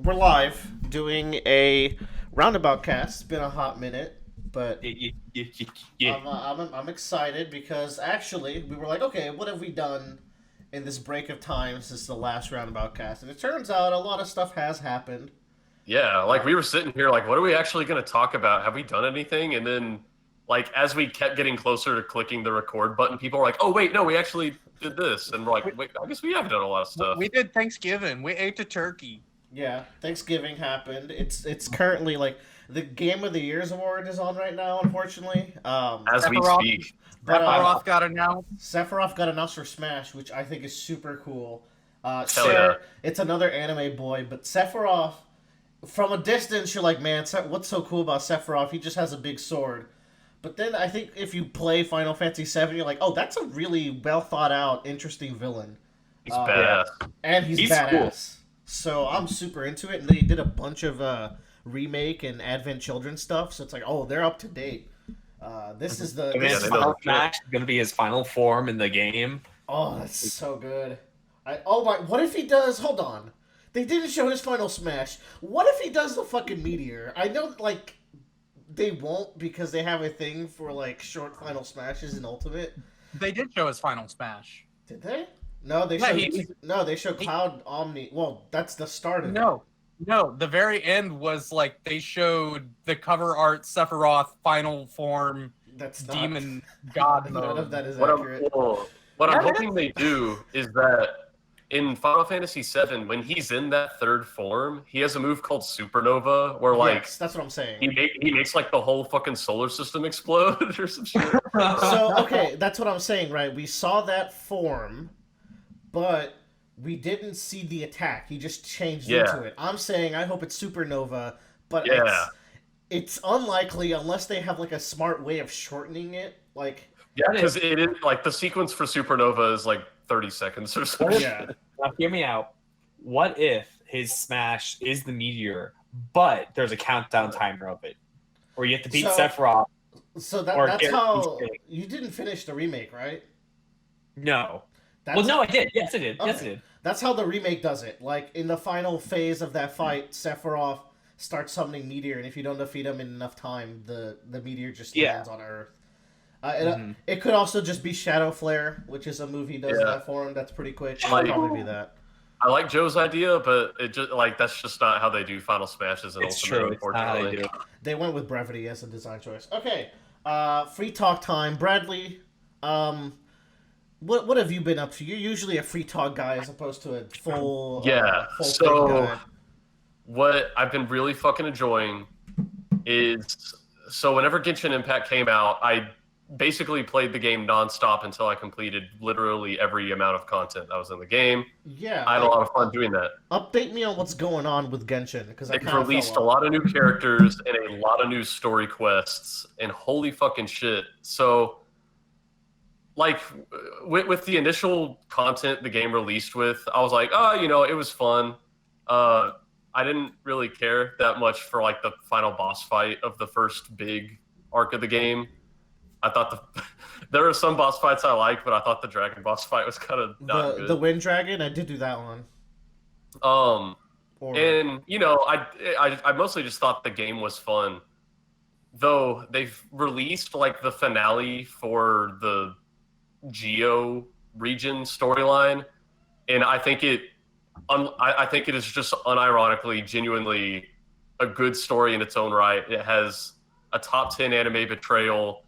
We're live doing a Roundabout cast. It's been a hot minute, but Yeah. I'm excited because actually we were like, okay, what have we done in this break of time since the last Roundabout cast? And it turns out a lot of stuff has happened. Yeah, like Uh, we were sitting here like what are we actually going to talk about? Have we done anything? And then like as we kept getting closer to clicking the record button, people were like, "Oh wait, no, we actually did this." And we're like, We, "Wait, I guess we have done a lot of we stuff." did Thanksgiving. We ate the turkey. yeah, Thanksgiving happened. It's currently like the Game of the Year's award is on right now, unfortunately. As we Sephiroth, speak. But Sephiroth got announced. Sephiroth got announced for Smash, which I think is super cool. Hell yeah. Sure, it's another anime boy, but Sephiroth, from a distance, you're like, man, what's so cool about Sephiroth? He just has a big sword. But then I think if you play Final Fantasy VII, you're like, oh, that's a really well thought out, interesting villain. He's Uh, badass. and he's He's cool. badass. So I'm super into it. And they did a bunch of remake and Advent Children stuff. So it's like, oh, they're up to date. This is the. And This Yeah, his they is, know final their shit. smash is gonna be his final form in the game. oh, that's so good. Oh my! What if he does? Hold on. They didn't show his final smash. What if he does the fucking meteor? I know, like, they won't because they have a thing for like short final smashes in Ultimate. They did show his final smash. Did they? No, they Yeah, showed. No, they showed Cloud Omni. Well, that's the start of it. No, no. The very end was like they showed the cover art Sephiroth final form That's not. demon god None of mode. that is What accurate. I'm Yeah, hoping they do is that in Final Fantasy VII, when he's in that third form, he has a move called Supernova, where like Yes, that's what I'm saying. he makes like the whole fucking solar system explode or some shit. So okay, that's what I'm saying, right? We saw that form, but we didn't see the attack. He just changed Yeah. into it. I'm saying I hope it's supernova, but Yeah. it's unlikely unless they have like a smart way of shortening it. Like Yeah, What because if- it is like the sequence for Supernova is like 30 seconds or What something. if- yeah, Now, hear me out. What if his smash is the meteor, but there's a countdown timer of it, where you have to beat So- Sephiroth? so Or that's get how these things. you didn't finish the remake, right? No. That's, Well, no, I did. Yes, I did. Yes, I Okay. did. That's how the remake does it. Like in the final phase of that fight, Sephiroth starts summoning meteor, and if you don't defeat him in enough time, the meteor just Yeah. lands on Earth. Mhm. It could also just be Shadow Flare, which is a move he does in Yeah. that form. That's pretty quick. It'll Like- probably be that. I like Joe's idea, but it just like that's just not how they do Final Smashes in It's Ultimate, true. It's not how they unfortunately. do it. They went with brevity as a design choice. Okay, free talk time. Bradley, what have you been up to? You're usually a free talk guy as opposed to a full full so- thing guy. What I've been really fucking enjoying is whenever Genshin Impact came out, I basically played the game nonstop until I completed literally every amount of content that was in the game. Yeah, I had a lot of fun doing that. update me on what's going on with Genshin because I They've kind of released a lot of new characters and a lot of new story quests, and holy fucking shit. So, like, with the initial content the game released with, I was like, oh, it was fun. I didn't really care that much for, like, the final boss fight of the first big arc of the game. I thought there are some boss fights I like, but I thought the dragon boss fight was kind of not good. the Wind Dragon. I did do that one. Um, Or, And I mostly just thought the game was fun, though they've released like the finale for the Geo region storyline, and I think it is just unironically, genuinely a good story in its own right. It has a top 10 anime betrayal.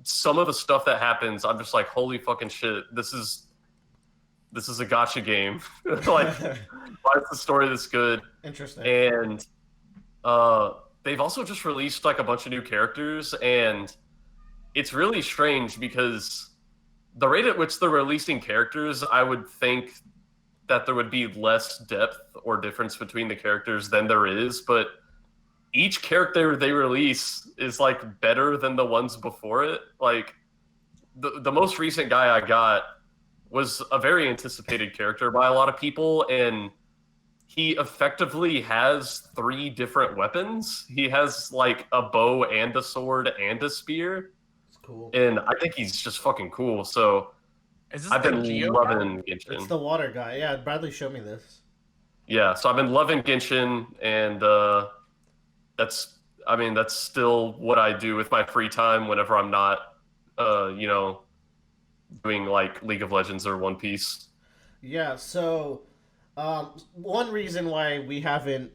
Some of the stuff that happens, I'm just like, holy fucking shit! This is a gotcha game. Like, why is the story this good? interesting. And they've also just released like a bunch of new characters, and it's really strange because the rate at which they're releasing characters, I would think that there would be less depth or difference between the characters than there is, but each character they release is like better than the ones before it. Like the most recent guy I got was a very anticipated character by a lot of people, and he effectively has 3 different weapons. He has like a bow and a sword and a spear, It's cool. and I think he's just fucking cool. So Is this I've the been Geo? loving It's Genshin. the water guy. Yeah, Bradley showed me this. Yeah, so I've been loving Genshin, and that's still what I do with my free time whenever I'm not, you know, doing like League of Legends or One Piece. Yeah, so one reason why we haven't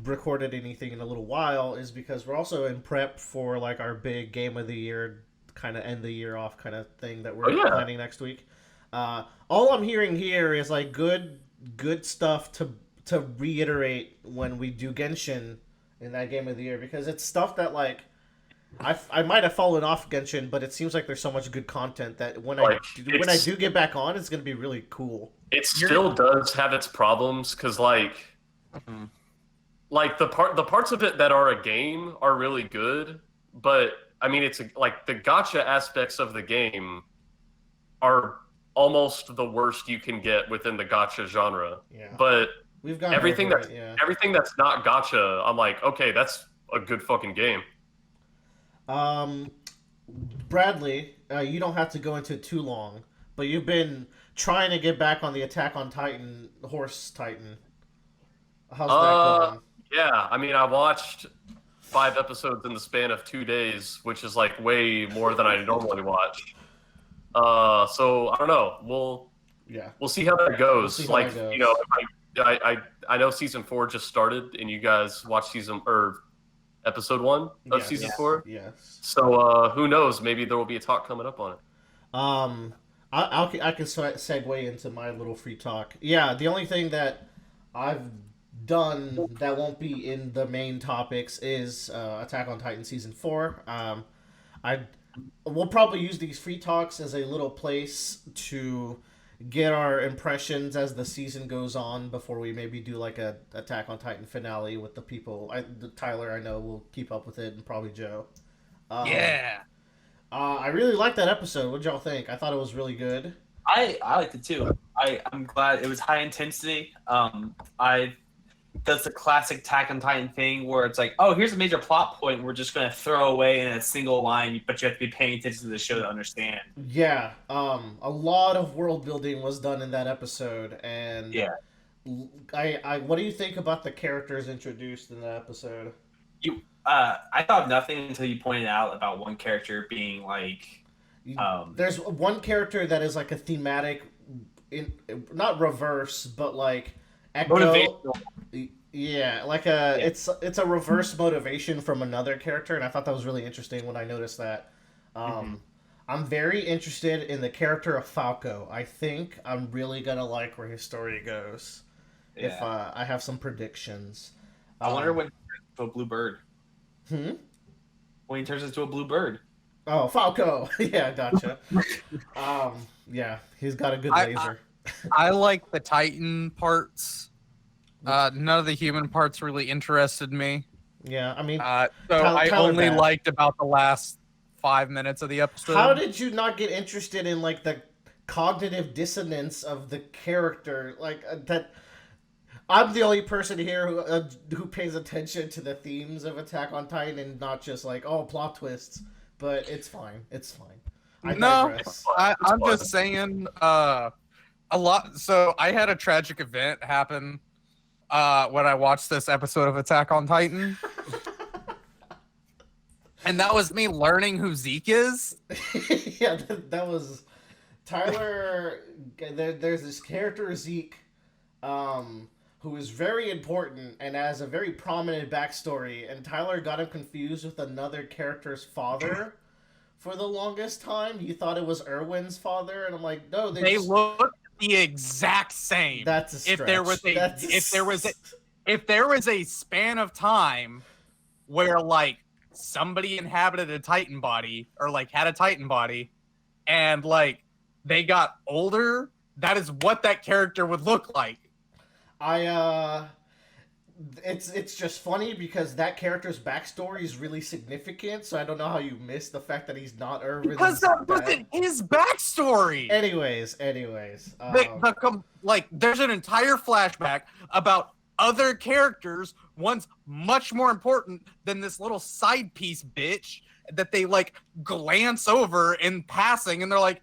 recorded anything in a little while is because we're also in prep for like our big game of the year, kind of end the year off kind of thing that Oh we're yeah, planning next week. All I'm hearing here is like good stuff to reiterate when we do Genshin in that game of the year, because it's stuff that like I might have fallen off Genshin, but it seems like there's so much good content that like when I do get back on, it's gonna be really cool. it still does have its problems because Mhm. like the parts of it that are a game are really good, but I mean like the gotcha aspects of the game are almost the worst you can get within the gotcha genre. Yeah, But we've gone everything over that's it. Yeah. everything that's not gotcha, I'm like, okay, that's a good fucking game. Um, Bradley, you don't have to go into it too long, but you've been trying to get back on the Attack on Titan horse Titan. How's that going? Yeah, I mean, I watched 5 episodes in the span of 2 days, which is like way more than I normally watch. So I don't know. Yeah, We'll see how that we'll goes. see how Like, that goes. you know, I know season 4 just started, and you guys watched episode 1 of Yes. season 4. Yes. So who knows? Maybe there will be a talk coming up on it. Um, I can segue into my little free talk. Yeah, the only thing that I've done that won't be in the main topics is Attack on Titan season 4. I we'll probably use these free talks as a little place to get our impressions as the season goes on before we maybe do like a Attack on Titan finale with the people. Tyler, I know, will keep up with it, and probably Joe. Yeah. I really liked that episode. What did y'all think? I thought it was really good. I liked it too. I'm glad it was high intensity. I That's a classic Attack on Titan thing where it's like, oh, here's a major plot point we're just gonna throw away in a single line, but you have to be paying attention to the show to understand. Yeah, a lot of world building was done in that episode, and Yeah. what do you think about the characters introduced in that episode? I thought nothing until you pointed out about one character being like, There's one character that is like a thematic, not reverse, but like echo. motivational. Yeah, like it's a reverse motivation from another character, and I thought that was really interesting when I noticed that. I'm very interested in the character of Falco. I think I'm really gonna like where his story goes. If Yeah. I have some predictions. I wonder when he turns into a blue bird. Hmm? When he turns into a blue bird. Oh, Falco. Yeah, gotcha. Yeah, he's got a good laser. I like the Titan parts. None of the human parts really interested me. Yeah, I mean, So I Tyler only Bass. liked about the last 5 minutes of the episode. how did you not get interested in like the cognitive dissonance of the character? Like that. I'm the only person here who pays attention to the themes of Attack on Titan and not just like, oh, plot twists. But it's fine. It's fine. I No, digress. I'm just saying, a lot. So I had a tragic event happen when I watched this episode of Attack on Titan, and that was me learning who Zeke is. Yeah, that was Tyler. There's this character Zeke, who is very important and has a very prominent backstory, and Tyler got him confused with another character's father. For the longest time, he thought it was Erwin's father, and I'm like, no, They just... look the exact same. That's a stretch. If there was a That's if there was a span of time where like somebody inhabited a Titan body or like had a Titan body and like they got older, that is what that character would look like. It's just funny because that character's backstory is really significant, so I don't know how you missed the fact that he's not Erwin's Because that dad. wasn't his backstory. Anyways, Like there's an entire flashback about other characters, one's much more important than this little side piece bitch that they like glance over in passing, and they're like,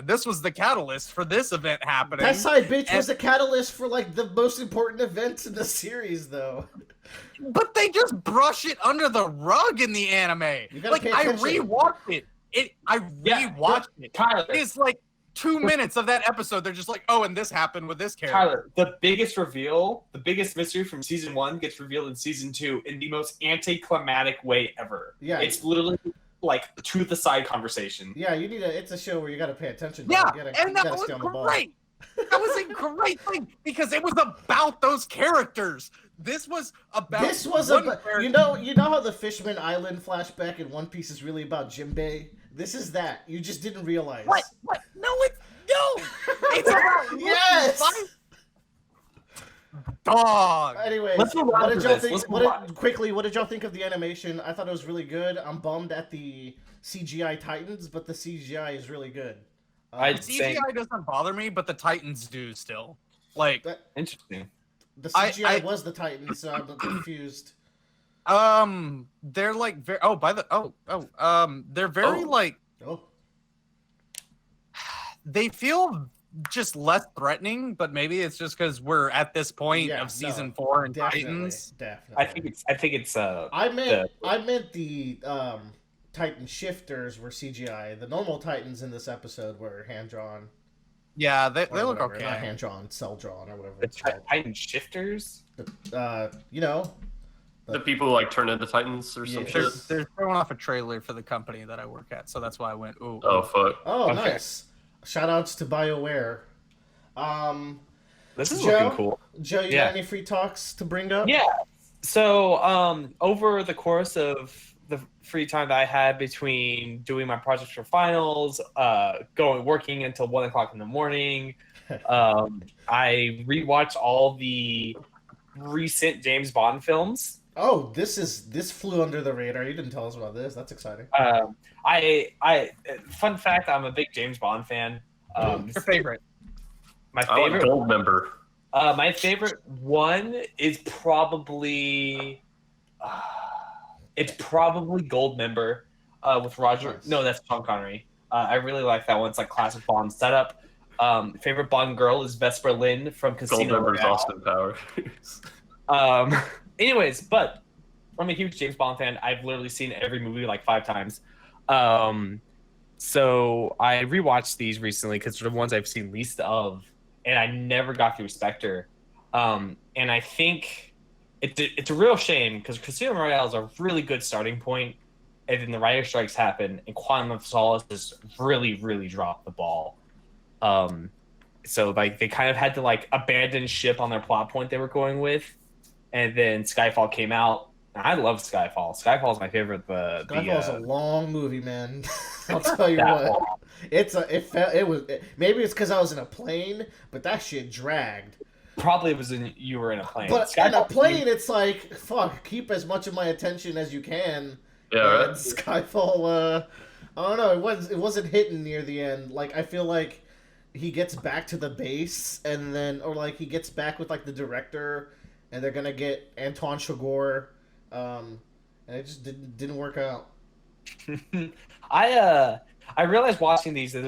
this was the catalyst for this event happening. That side bitch was the catalyst for like the most important events in the series, though. But they just brush it under the rug in the anime. Like I rewatched it. I rewatched it. Tyler, it's like 2 minutes of that episode. They're just like, oh, and this happened with this character. Tyler, the biggest reveal, the biggest mystery from season 1 gets revealed in season 2 in the most anticlimactic way ever. Yeah, it's literally like to the side conversation. Yeah, you need it's a show where you got to pay attention. Yeah, and that was great. That was a great thing because it was about those characters. This was about. You know how the Fishman Island flashback in One Piece is really about Jinbei. This is that. You just didn't realize. What? No, it's about yes. Dog. Anyway, what did y'all think? What did y'all think of the animation? I thought it was really good. I'm bummed at the CGI Titans, but the CGI is really good. The CGI doesn't bother me, but the Titans do still. Like interesting. The CGI was the Titans, so I'm confused. They're like they're very like. Oh. They feel just less threatening, but maybe it's just because we're at this point of season 4 and Titans. Definitely. I think it's. I meant the Titan shifters were CGI. The normal Titans in this episode were hand drawn. Yeah, they look okay. Not hand drawn, cell drawn, or whatever. The Titan shifters. You know. The people who like turn into Titans or some shit. They're throwing off a trailer for the company that I work at, so that's why I went, ooh. Oh, fuck. Oh, okay. Nice. Shoutouts to BioWare. This is looking cool. Joe, you got any free talks to bring up? Yeah. So, over the course of the free time that I had between doing my projects for finals, working until 1 o'clock in the morning, I rewatched all the recent James Bond films. Oh, this flew under the radar. You didn't tell us about this. That's exciting. Fun fact, I'm a big James Bond fan. Your favorite? My favorite Gold Member. My favorite one is probably Gold Member with Roger. Nice. No, that's Sean Connery. I really like that one. It's like classic Bond setup. Favorite Bond girl is Vesper Lynn from Casino Gold Member's Royale. Austin Powers. Anyways, but I'm a huge James Bond fan. I've literally seen every movie like 5 times. So I rewatched these recently because they're the ones I've seen least of, and I never got through Spectre. And I think it's a real shame because Casino Royale is a really good starting point, and then the writer strikes happen, and Quantum of Solace just really, really dropped the ball. So like they kind of had to like abandon ship on their plot point they were going with. And then Skyfall came out. I love Skyfall. Skyfall is my favorite. Skyfall's a long movie, man. I'll tell you what. Maybe it's because I was in a plane, but that shit dragged. Probably you were in a plane. But in a plane, it's like fuck. Keep as much of my attention as you can. Yeah, right. Skyfall. I don't know. It wasn't hitting near the end. Like I feel like he gets back to the base, and then like he gets back with like the director. And they're gonna get Antoine Chigurh, and it just didn't work out. I realized watching these that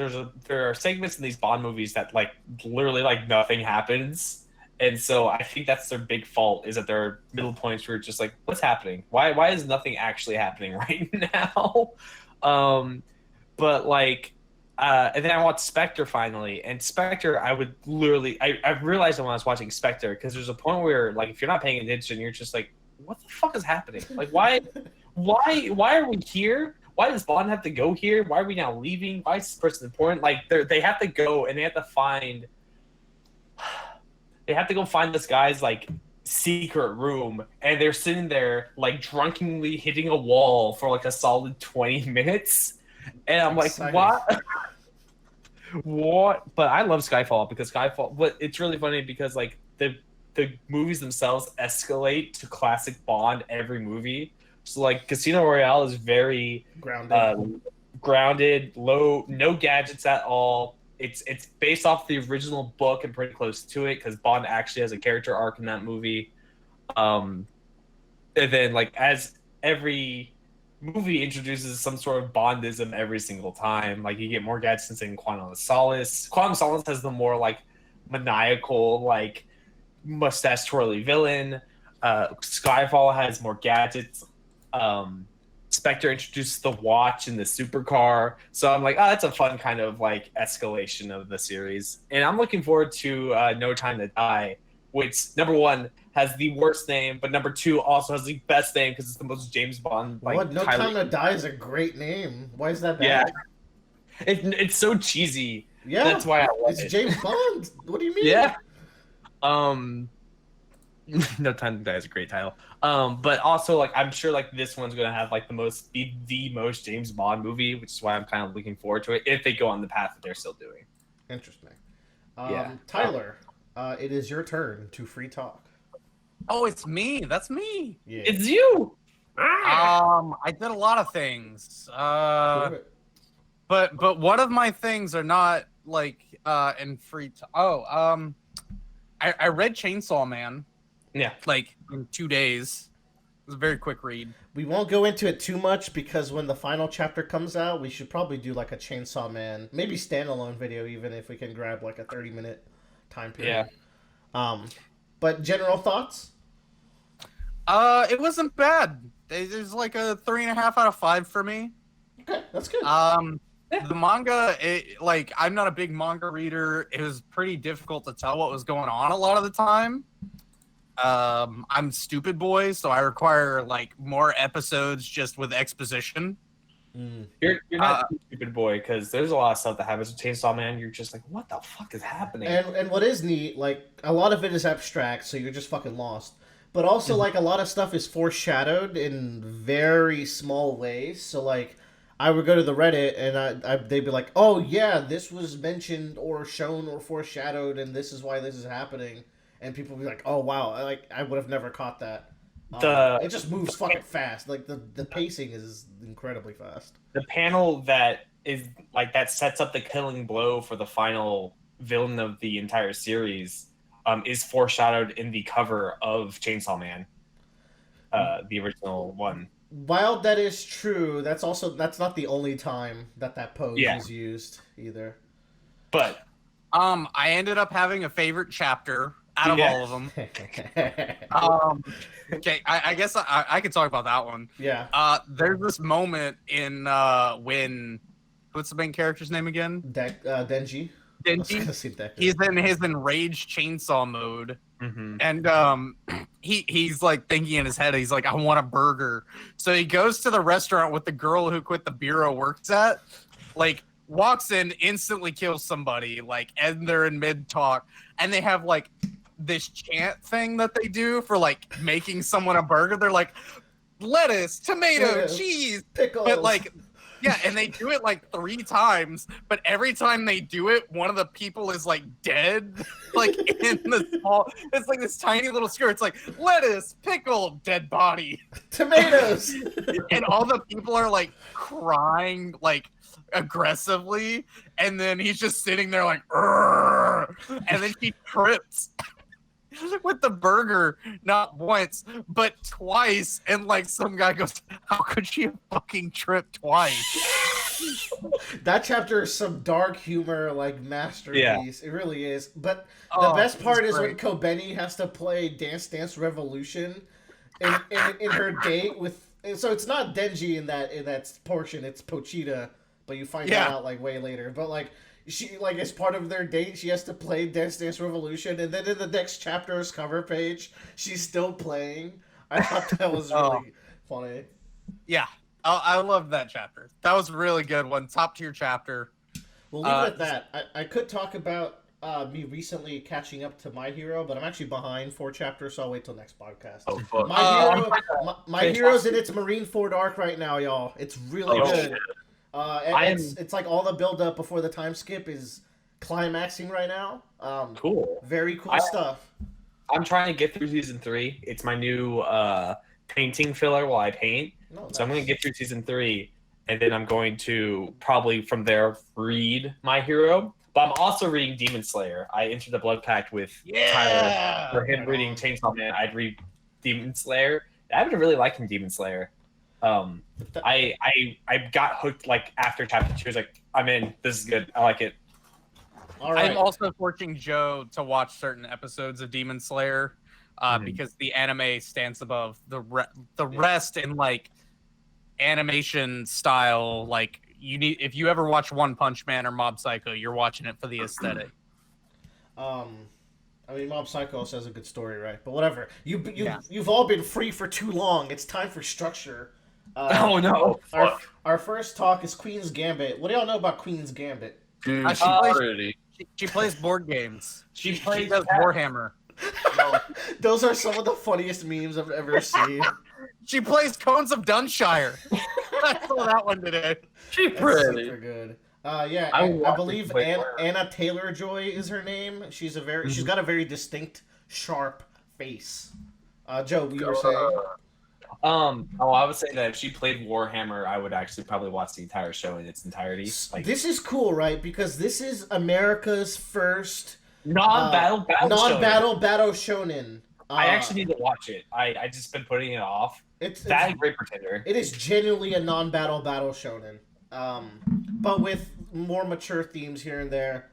there are segments in these Bond movies that like literally like nothing happens, and so I think that's their big fault is that there are middle points where it's just like what's happening? Why is nothing actually happening right now? But like. And then I watched Spectre finally, and Spectre, I realized that when I was watching Spectre, because there's a point where, like, if you're not paying attention, you're just like, what the fuck is happening? Like, why are we here? Why does Bond have to go here? Why are we now leaving? Why is this person important? Like, they have to go, and they have to go find this guy's, like, secret room, and they're sitting there, like, drunkenly hitting a wall for, like, a solid 20 minutes. And I'm like, what? What? But I love Skyfall because but it's really funny because like the movies themselves escalate to classic Bond every movie. So like Casino Royale is very grounded, low, no gadgets at all. It's based off the original book and pretty close to it because Bond actually has a character arc in that movie. And then like as every movie introduces some sort of Bondism every single time. Like you get more gadgets in Quantum of Solace. Quantum of Solace has the more like maniacal, like mustache twirly villain. Skyfall has more gadgets. Spectre introduced the watch and the supercar. So I'm like, oh, that's a fun kind of like escalation of the series. And I'm looking forward to No Time to Die, which number one has the worst name, but number two also has the best name because it's the most James Bond. Like, what? No Time to Die is a great name. Why is that bad? Yeah, it's so cheesy. Yeah, that's why I love it. It's James Bond. What do you mean? Yeah. No Time to Die is a great title. But also like I'm sure like this one's gonna have like the most James Bond movie, which is why I'm kind of looking forward to it if they go on the path that they're still doing. Interesting. Yeah. Tyler, it is your turn to free talk. Oh, it's me. That's me. Yeah. It's you. I did a lot of things. But one of my things are not like in free. I read Chainsaw Man. Yeah. Like in 2 days. It was a very quick read. We won't go into it too much because when the final chapter comes out, we should probably do like a Chainsaw Man, maybe standalone video even if we can grab like a 30-minute time period. Yeah. But general thoughts? It wasn't bad. There's like a 3.5 out of 5 for me. Okay, that's good. The manga, like I'm not a big manga reader. It was pretty difficult to tell what was going on a lot of the time. I'm stupid boy, so I require like more episodes just with exposition. You're not too stupid boy because there's a lot of stuff that happens with Chainsaw Man. You're just like, what the fuck is happening? And what is neat, like a lot of it is abstract, so you're just fucking lost. But also like a lot of stuff is foreshadowed in very small ways. So like I would go to the Reddit and they'd be like, oh yeah, this was mentioned or shown or foreshadowed, and this is why this is happening. And people would be like, oh wow, like I would have never caught that. It just moves fucking fast. Like the pacing is incredibly fast. The panel that is like that sets up the killing blow for the final villain of the entire series is foreshadowed in the cover of Chainsaw Man, the original one. While that is true, that's not the only time that pose is used either. But I ended up having a favorite chapter out of all of them. Okay, I guess I could talk about that one. Yeah. There's this moment in when what's the main character's name again? Denji. Denji. He's in his enraged chainsaw mode, and he's like thinking in his head. He's like, I want a burger. So he goes to the restaurant with the girl who quit the bureau works at. Like walks in, instantly kills somebody. Like, and they're in mid talk, and they have like this chant thing that they do for like making someone a burger. They're like lettuce, tomato, cheese, pickles. But like, yeah, and they do it like 3 times, but every time they do it, one of the people is like dead. Like in the small, it's like this tiny little skirt. It's like lettuce, pickle, dead body, tomatoes, and all the people are like crying like aggressively, and then he's just sitting there like, "Urgh," and then he trips with the burger not once but twice, and like some guy goes, how could she have fucking tripped twice? That chapter is some dark humor like masterpiece. It really is. But the best part is when Kobeni has to play Dance Dance Revolution in her date with, so it's not Denji in that portion, it's Pochita, but you find that out like way later. But like she, like, as part of their date, she has to play Dance Dance Revolution, and then in the next chapter's cover page, she's still playing. I thought that was really funny. Yeah, I love that chapter. That was a really good one. Top tier chapter. We'll leave it at that. I could talk about me recently catching up to My Hero, but I'm actually behind 4 chapters, so I'll wait till next podcast. Oh, fuck. My Hero's in its Marineford arc right now, y'all. It's really good. Shit. It's like all the build up before the time skip is climaxing right now. Cool. Very cool stuff. I'm trying to get through season 3. It's my new painting filler while I paint. So I'm going to get through season 3, and then I'm going to probably from there read My Hero. But I'm also reading Demon Slayer. I entered the blood pact with Tyler for him reading Chainsaw Man. I'd read Demon Slayer. I've been really liking Demon Slayer. I got hooked like after chapter 2. I was like, I'm in. This is good. I like it. All right. I'm also forcing Joe to watch certain episodes of Demon Slayer because the anime stands above the rest in like animation style. Like if you ever watch One Punch Man or Mob Psycho, you're watching it for the aesthetic. I mean, Mob Psycho also has a good story, right? But whatever. You've all been free for too long. It's time for structure. Oh no! Our first talk is Queen's Gambit. What do y'all know about Queen's Gambit? Dude, She plays board games. She plays plays Warhammer. Those are some of the funniest memes I've ever seen. She plays Cones of Dunshire. I saw that one today. She That's pretty. super good. Yeah, I I watched believe it way more. Anna Taylor-Joy is her name. She's got a very distinct, sharp face. Joe, you were saying? I would say that if she played Warhammer, I would actually probably watch the entire show in its entirety. Like, This is cool, right? Because this is America's first non-battle battle shonen. I actually need to watch it. I just been putting it off. It's Great Pretender. It is genuinely a non-battle shonen, but with more mature themes here and there.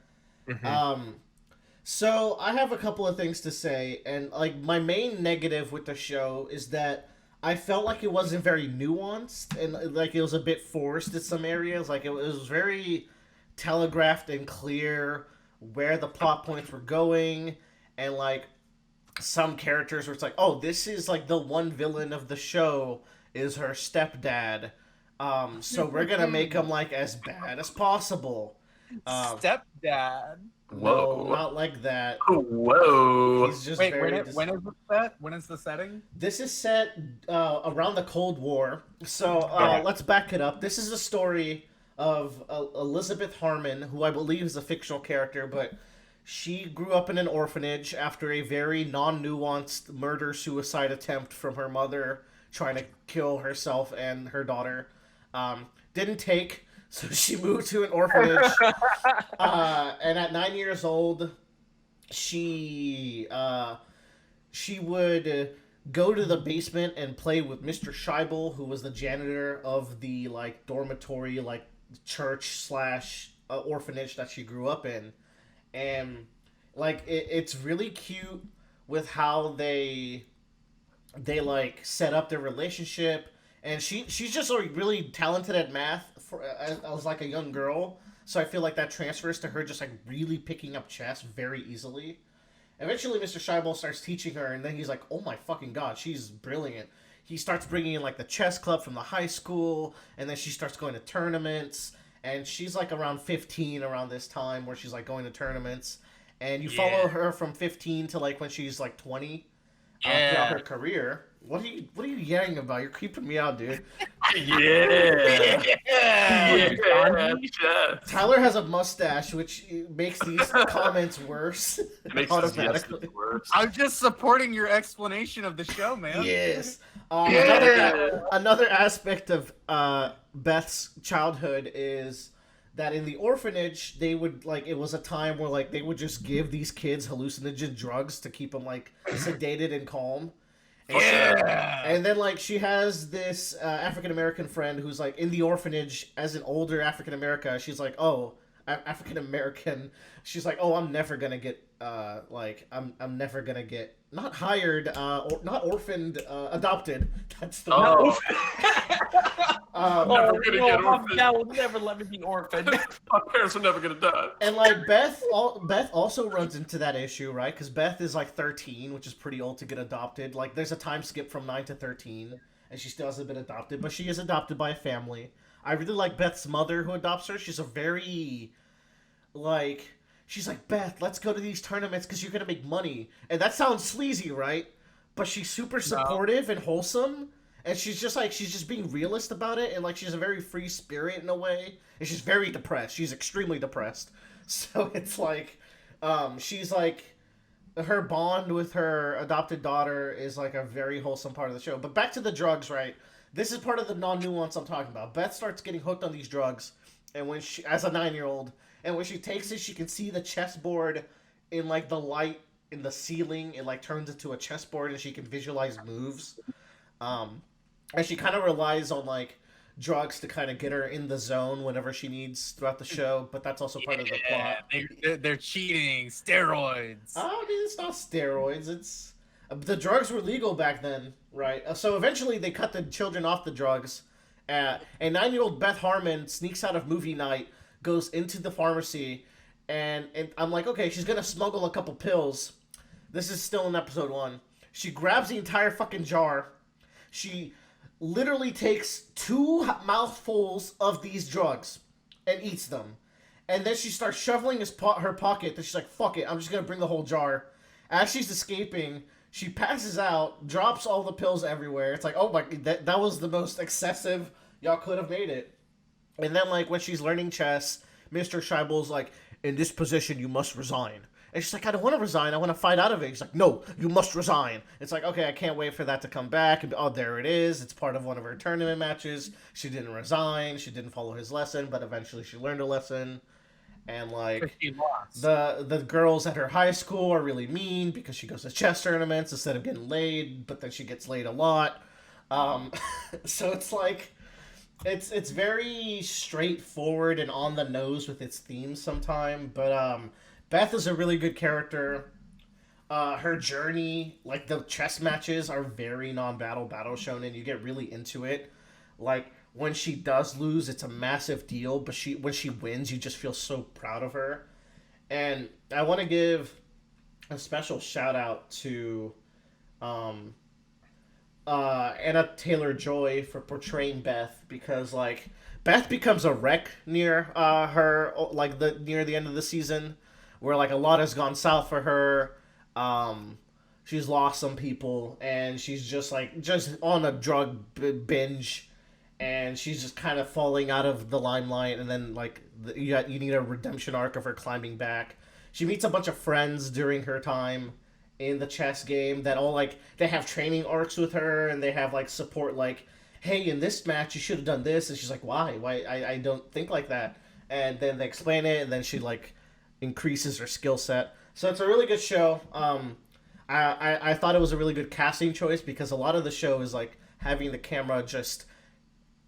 So I have a couple of things to say, and like my main negative with the show is that I felt like it wasn't very nuanced, and like it was a bit forced in some areas. Like it was very telegraphed and clear where the plot points were going, and like some characters where it's like, oh, this is like the one villain of the show is her stepdad. So we're gonna make him like as bad as possible. Stepdad. No, not like that. Whoa. He's just Wait, very when is it set? When is the setting? This is set around the Cold War. So let's back it up. This is the story of Elizabeth Harmon, who I believe is a fictional character, but she grew up in an orphanage after a very non-nuanced murder-suicide attempt from her mother trying to kill herself and her daughter. Didn't take, so she moved to an orphanage. And at 9 years old, she would go to the basement and play with Mr. Scheibel, who was the janitor of the like dormitory, like church / orphanage that she grew up in. And like it's really cute with how they like set up their relationship, and she's just like really talented at math as like a young girl, so I feel like that transfers to her just like really picking up chess very easily. Eventually Mr. Scheibel starts teaching her, and then he's like, oh my fucking god, she's brilliant. He starts bringing in like the chess club from the high school, and then she starts going to tournaments. And she's like around 15 around this time where she's like going to tournaments. And you follow her from 15 to like when she's like 20 throughout her career. What are you yelling about? You're creeping me out, dude. Yeah. Tyler has a mustache, which makes these comments worse. It makes automatically. this worse. I'm just supporting your explanation of the show, man. Yes. Another aspect of Beth's childhood is that in the orphanage, they would like it was a time where like they would just give these kids hallucinogen drugs to keep them like sedated and calm. And then like she has this African American friend who's like in the orphanage as an older African American. She's like, oh, African American. She's like, oh, I'm never gonna get I'm never gonna get not hired or not orphaned, adopted. That's the Oh. Never gonna get orphaned. Dad will never let me be orphaned. My parents are never gonna die. And like Beth also runs into that issue, right? Because Beth is like 13, which is pretty old to get adopted. Like there's a time skip from 9 to 13, and she still hasn't been adopted, but she is adopted by a family. I really like Beth's mother who adopts her. She's a very like. She's like, Beth, let's go to these tournaments because you're going to make money. And that sounds sleazy, right? But she's super supportive and wholesome. And she's just being realist about it. And like, she's a very free spirit in a way. And she's very depressed. She's extremely depressed. So it's like, she's like, her bond with her adopted daughter is like a very wholesome part of the show. But back to the drugs, right? This is part of the non-nuance I'm talking about. Beth starts getting hooked on these drugs. And when she, as a 9-year-old, and when she takes it, she can see the chessboard in, like, the light in the ceiling. It, like, turns into a chessboard, and she can visualize moves. and she kind of relies on like drugs to kind of get her in the zone whenever she needs throughout the show. But that's also part of the plot. They're cheating, steroids. I mean, it's not steroids. It's the drugs were legal back then, right? So eventually they cut the children off the drugs. And 9-year-old Beth Harmon sneaks out of movie night, goes into the pharmacy, and I'm like, okay, she's gonna smuggle a couple pills. This is still in episode 1. She grabs the entire fucking jar. She literally takes 2 mouthfuls of these drugs and eats them. And then she starts shoveling her pocket. Then she's like, fuck it, I'm just gonna bring the whole jar. As she's escaping, she passes out, drops all the pills everywhere. It's like, oh my, that was the most excessive y'all could have made it. And then, like, when she's learning chess, Mr. Scheibel's like, in this position, you must resign. And she's like, I don't want to resign. I want to fight out of it. He's like, no, you must resign. It's like, okay, I can't wait for that to come back. And, oh, there it is. It's part of one of her tournament matches. She didn't resign. She didn't follow his lesson, but eventually she learned a lesson. And, like, the girls at her high school are really mean because she goes to chess tournaments instead of getting laid, but then she gets laid a lot. So it's like, it's very straightforward and on the nose with its themes sometimes, but Beth is a really good character. Her journey, like the chess matches are very non-battle shonen. You get really into it. Like, when she does lose, it's a massive deal, but when she wins, you just feel so proud of her. And I want to give a special shout out to Anna Taylor-Joy for portraying Beth, because like Beth becomes a wreck near her, like near the end of the season, where like a lot has gone south for her. She's lost some people, and she's just on a drug binge. And she's just kind of falling out of the limelight, and then like you need a redemption arc of her climbing back. She meets a bunch of friends during her time in the chess game that all like they have training arcs with her, and they have like support like, hey, in this match you should have done this, and she's like, why I don't think like that, and then they explain it, and then she like increases her skill set. So it's a really good show. I thought it was a really good casting choice, because a lot of the show is like having the camera just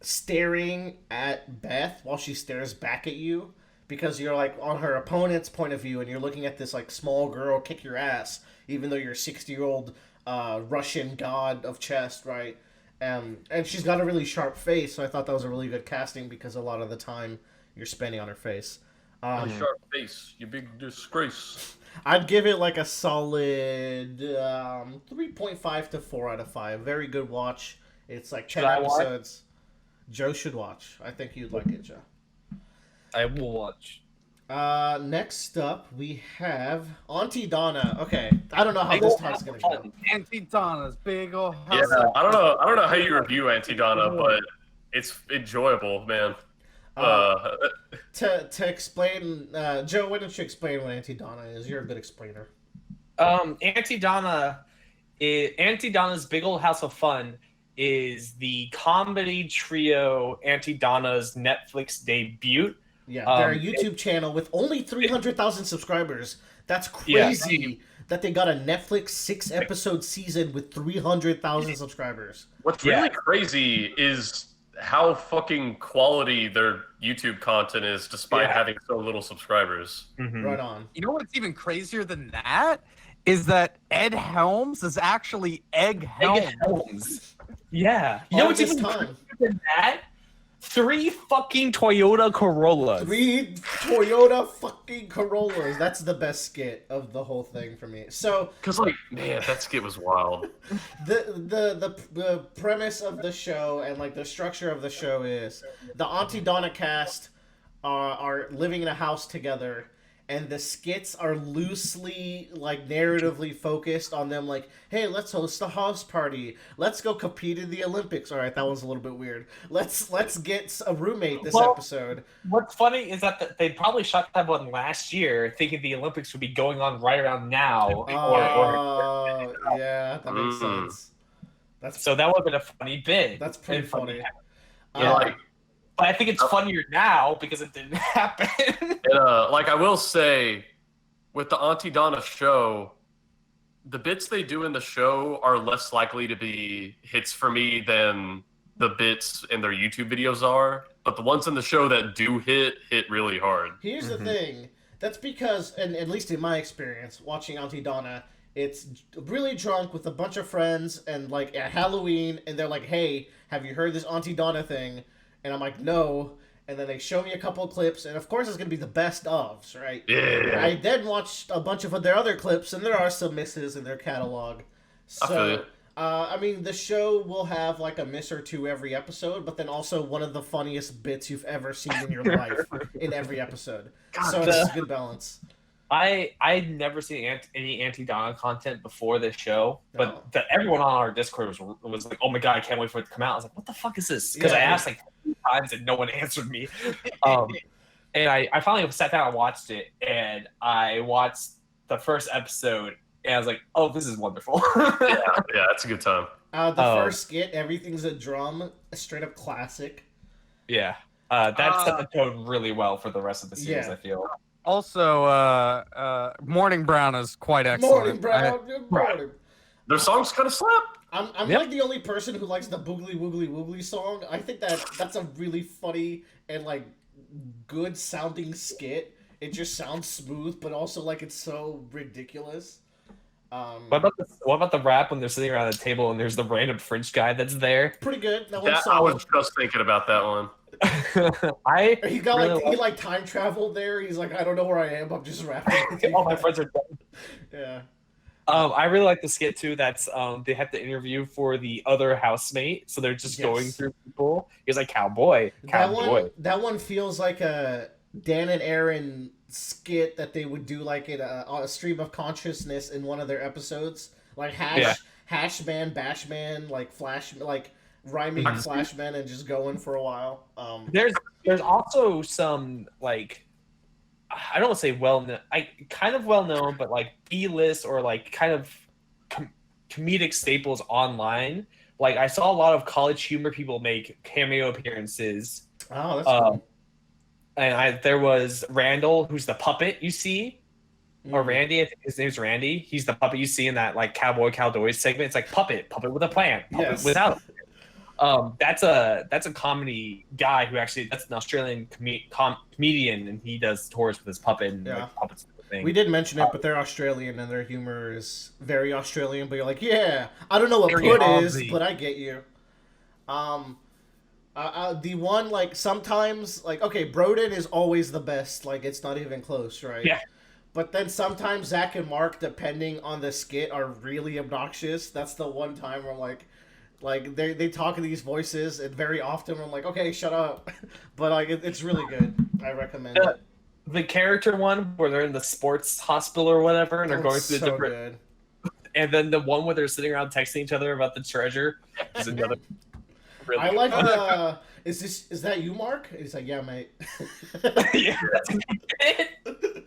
staring at Beth while she stares back at you, because you're like on her opponent's point of view, and you're looking at this like small girl kick your ass, even though you're a 60-year-old Russian god of chess, right? And she's got a really sharp face, so I thought that was a really good casting, because a lot of the time you're spending on her face. A sharp face, you big disgrace. I'd give it like a solid 3.5 to 4 out of 5. Very good watch. It's like 10 episodes. Joe should watch. I think you'd like it, Joe. I will watch. Next up, we have Aunty Donna. Okay, I don't know how this time's gonna go. Aunty Donna's big old house. Yeah, I don't know how you review Aunty Donna, but it's enjoyable, man. To explain, Joe, why don't you explain what Aunty Donna is? You're a good explainer. Aunty Donna's Big Old House of Fun is the comedy trio Aunty Donna's Netflix debut. Yeah, they're a YouTube channel with only 300,000 subscribers. That's crazy that they got a Netflix 6-episode season with 300,000 subscribers. What's really crazy is how fucking quality their YouTube content is, despite having so little subscribers. Mm-hmm. Right on. You know what's even crazier than that? Is that Ed Helms is actually Egg Helms. Yeah. You know what's even crazier than that? 3 fucking Toyota Corollas. 3 Toyota fucking Corollas. That's the best skit of the whole thing for me. So, because like, man, that skit was wild. The premise of the show and like the structure of the show is the Aunty Donna cast are living in a house together, and the skits are loosely like narratively focused on them, like, hey, let's host a house party, let's go compete in the Olympics. All right, that was a little bit weird. Let's get a roommate this episode. What's funny is that they probably shot that one last year thinking the Olympics would be going on right around now. Yeah, that makes sense. So that would have been a funny bit. That's pretty funny. But I think it's funnier now because it didn't happen. And, like I will say, with the Aunty Donna show, the bits they do in the show are less likely to be hits for me than the bits in their YouTube videos are, but the ones in the show that do hit really hard. Here's the thing. That's because, and at least in my experience, watching Aunty Donna, it's really drunk with a bunch of friends and like at Halloween, and they're like, "Hey, have you heard this Aunty Donna thing?" And I'm like, "No." And then they show me a couple of clips, and of course it's gonna be the best ofs, right? Yeah. I then watched a bunch of their other clips, and there are some misses in their catalog. I feel you. So, I mean, the show will have like a miss or two every episode, but then also one of the funniest bits you've ever seen in your life in every episode. So it's a good balance. I'd never seen any Aunty Donna content before this show, but No. everyone on our Discord was like, "Oh my god, I can't wait for it to come out." I was like, "What the fuck is this?" Because I Yeah. asked like 3 times and no one answered me. And I finally sat down and watched it, and I watched the first episode, and I was like, "Oh, this is wonderful." Yeah, it's a good time. The first skit, everything's a drum, a straight up classic. Yeah, that set the tone really well for the rest of the series. Yeah. I feel. Also, Morning Brown is quite excellent. Morning, Brown. Good morning. Their songs kind of slap. I'm Yep. like the only person who likes the Boogly Woogly Woogly song. I think that's a really funny and like good sounding skit. It just sounds smooth, but also like it's so ridiculous. What about the rap when they're sitting around the table and there's the random French guy that's there? Pretty good. That I one's solid. was just thinking about that one. He got really he like time traveled there. He's like, I don't know where I am. I'm just rapping. all my friends are dead. Yeah. I really like the skit too. That's they have to interview for the other housemate, so they're just going through people. He's like cowboy. That one feels like a Dan and Aaron skit that they would do like in a stream of consciousness in one of their episodes, like Hashman, Bashman, like Flash, like rhyming Flashman and just going for a while. There's also some like I don't want to say kind of well known, but like B-list or like kind of comedic staples online. Like I saw a lot of College Humor people make cameo appearances. Oh, that's cool. And there was Randall, who's the puppet you see, or Randy. I think his name's Randy. He's the puppet you see in that like Cowboy segment. It's like puppet with a plan, puppet without. That's a comedy guy who actually that's an Australian comedian, and he does tours with his puppet and like, puppets. Thing. We did mention it, but they're Australian and their humor is very Australian. But you're like, yeah, I don't know what put is, but I get you. The one like sometimes like okay, Broden is always the best. Like it's not even close, right? Yeah. But then sometimes Zach and Mark, depending on the skit, are really obnoxious. That's the one time where like they talk in these voices, and very often we're like, okay, shut up. But like it's really good. I recommend it. The character one where they're in the sports hospital or whatever, and they're going through the different. Good. And then the one where they're sitting around texting each other about the treasure is another. Really I like the. Is that you, Mark? He's like, yeah, mate. Yeah, that's it.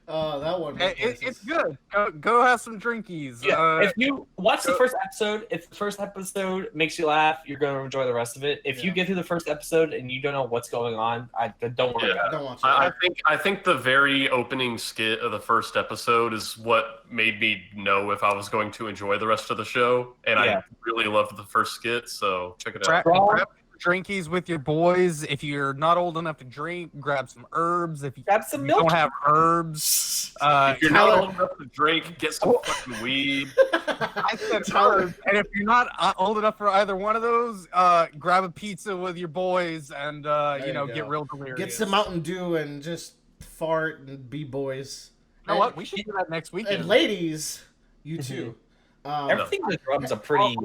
That one. It's good. Go have some drinkies. Yeah. If you watch the first episode, if the first episode makes you laugh, you're going to enjoy the rest of it. If you get through the first episode and you don't know what's going on, don't worry about it. Don't watch it. I think the very opening skit of the first episode is what made me know if I was going to enjoy the rest of the show, and I really loved the first skit. So check it out. Grab drinkies with your boys. If you're not old enough to drink, grab some herbs. If you grab some milk, don't have herbs. If you're not old enough to drink, get some fucking weed. I said herbs. And if you're not old enough for either one of those, grab a pizza with your boys and get real delirious. Get some Mountain Dew and just fart and be boys. You know what? We should do that next weekend. And ladies, you too. Everything with drums are pretty.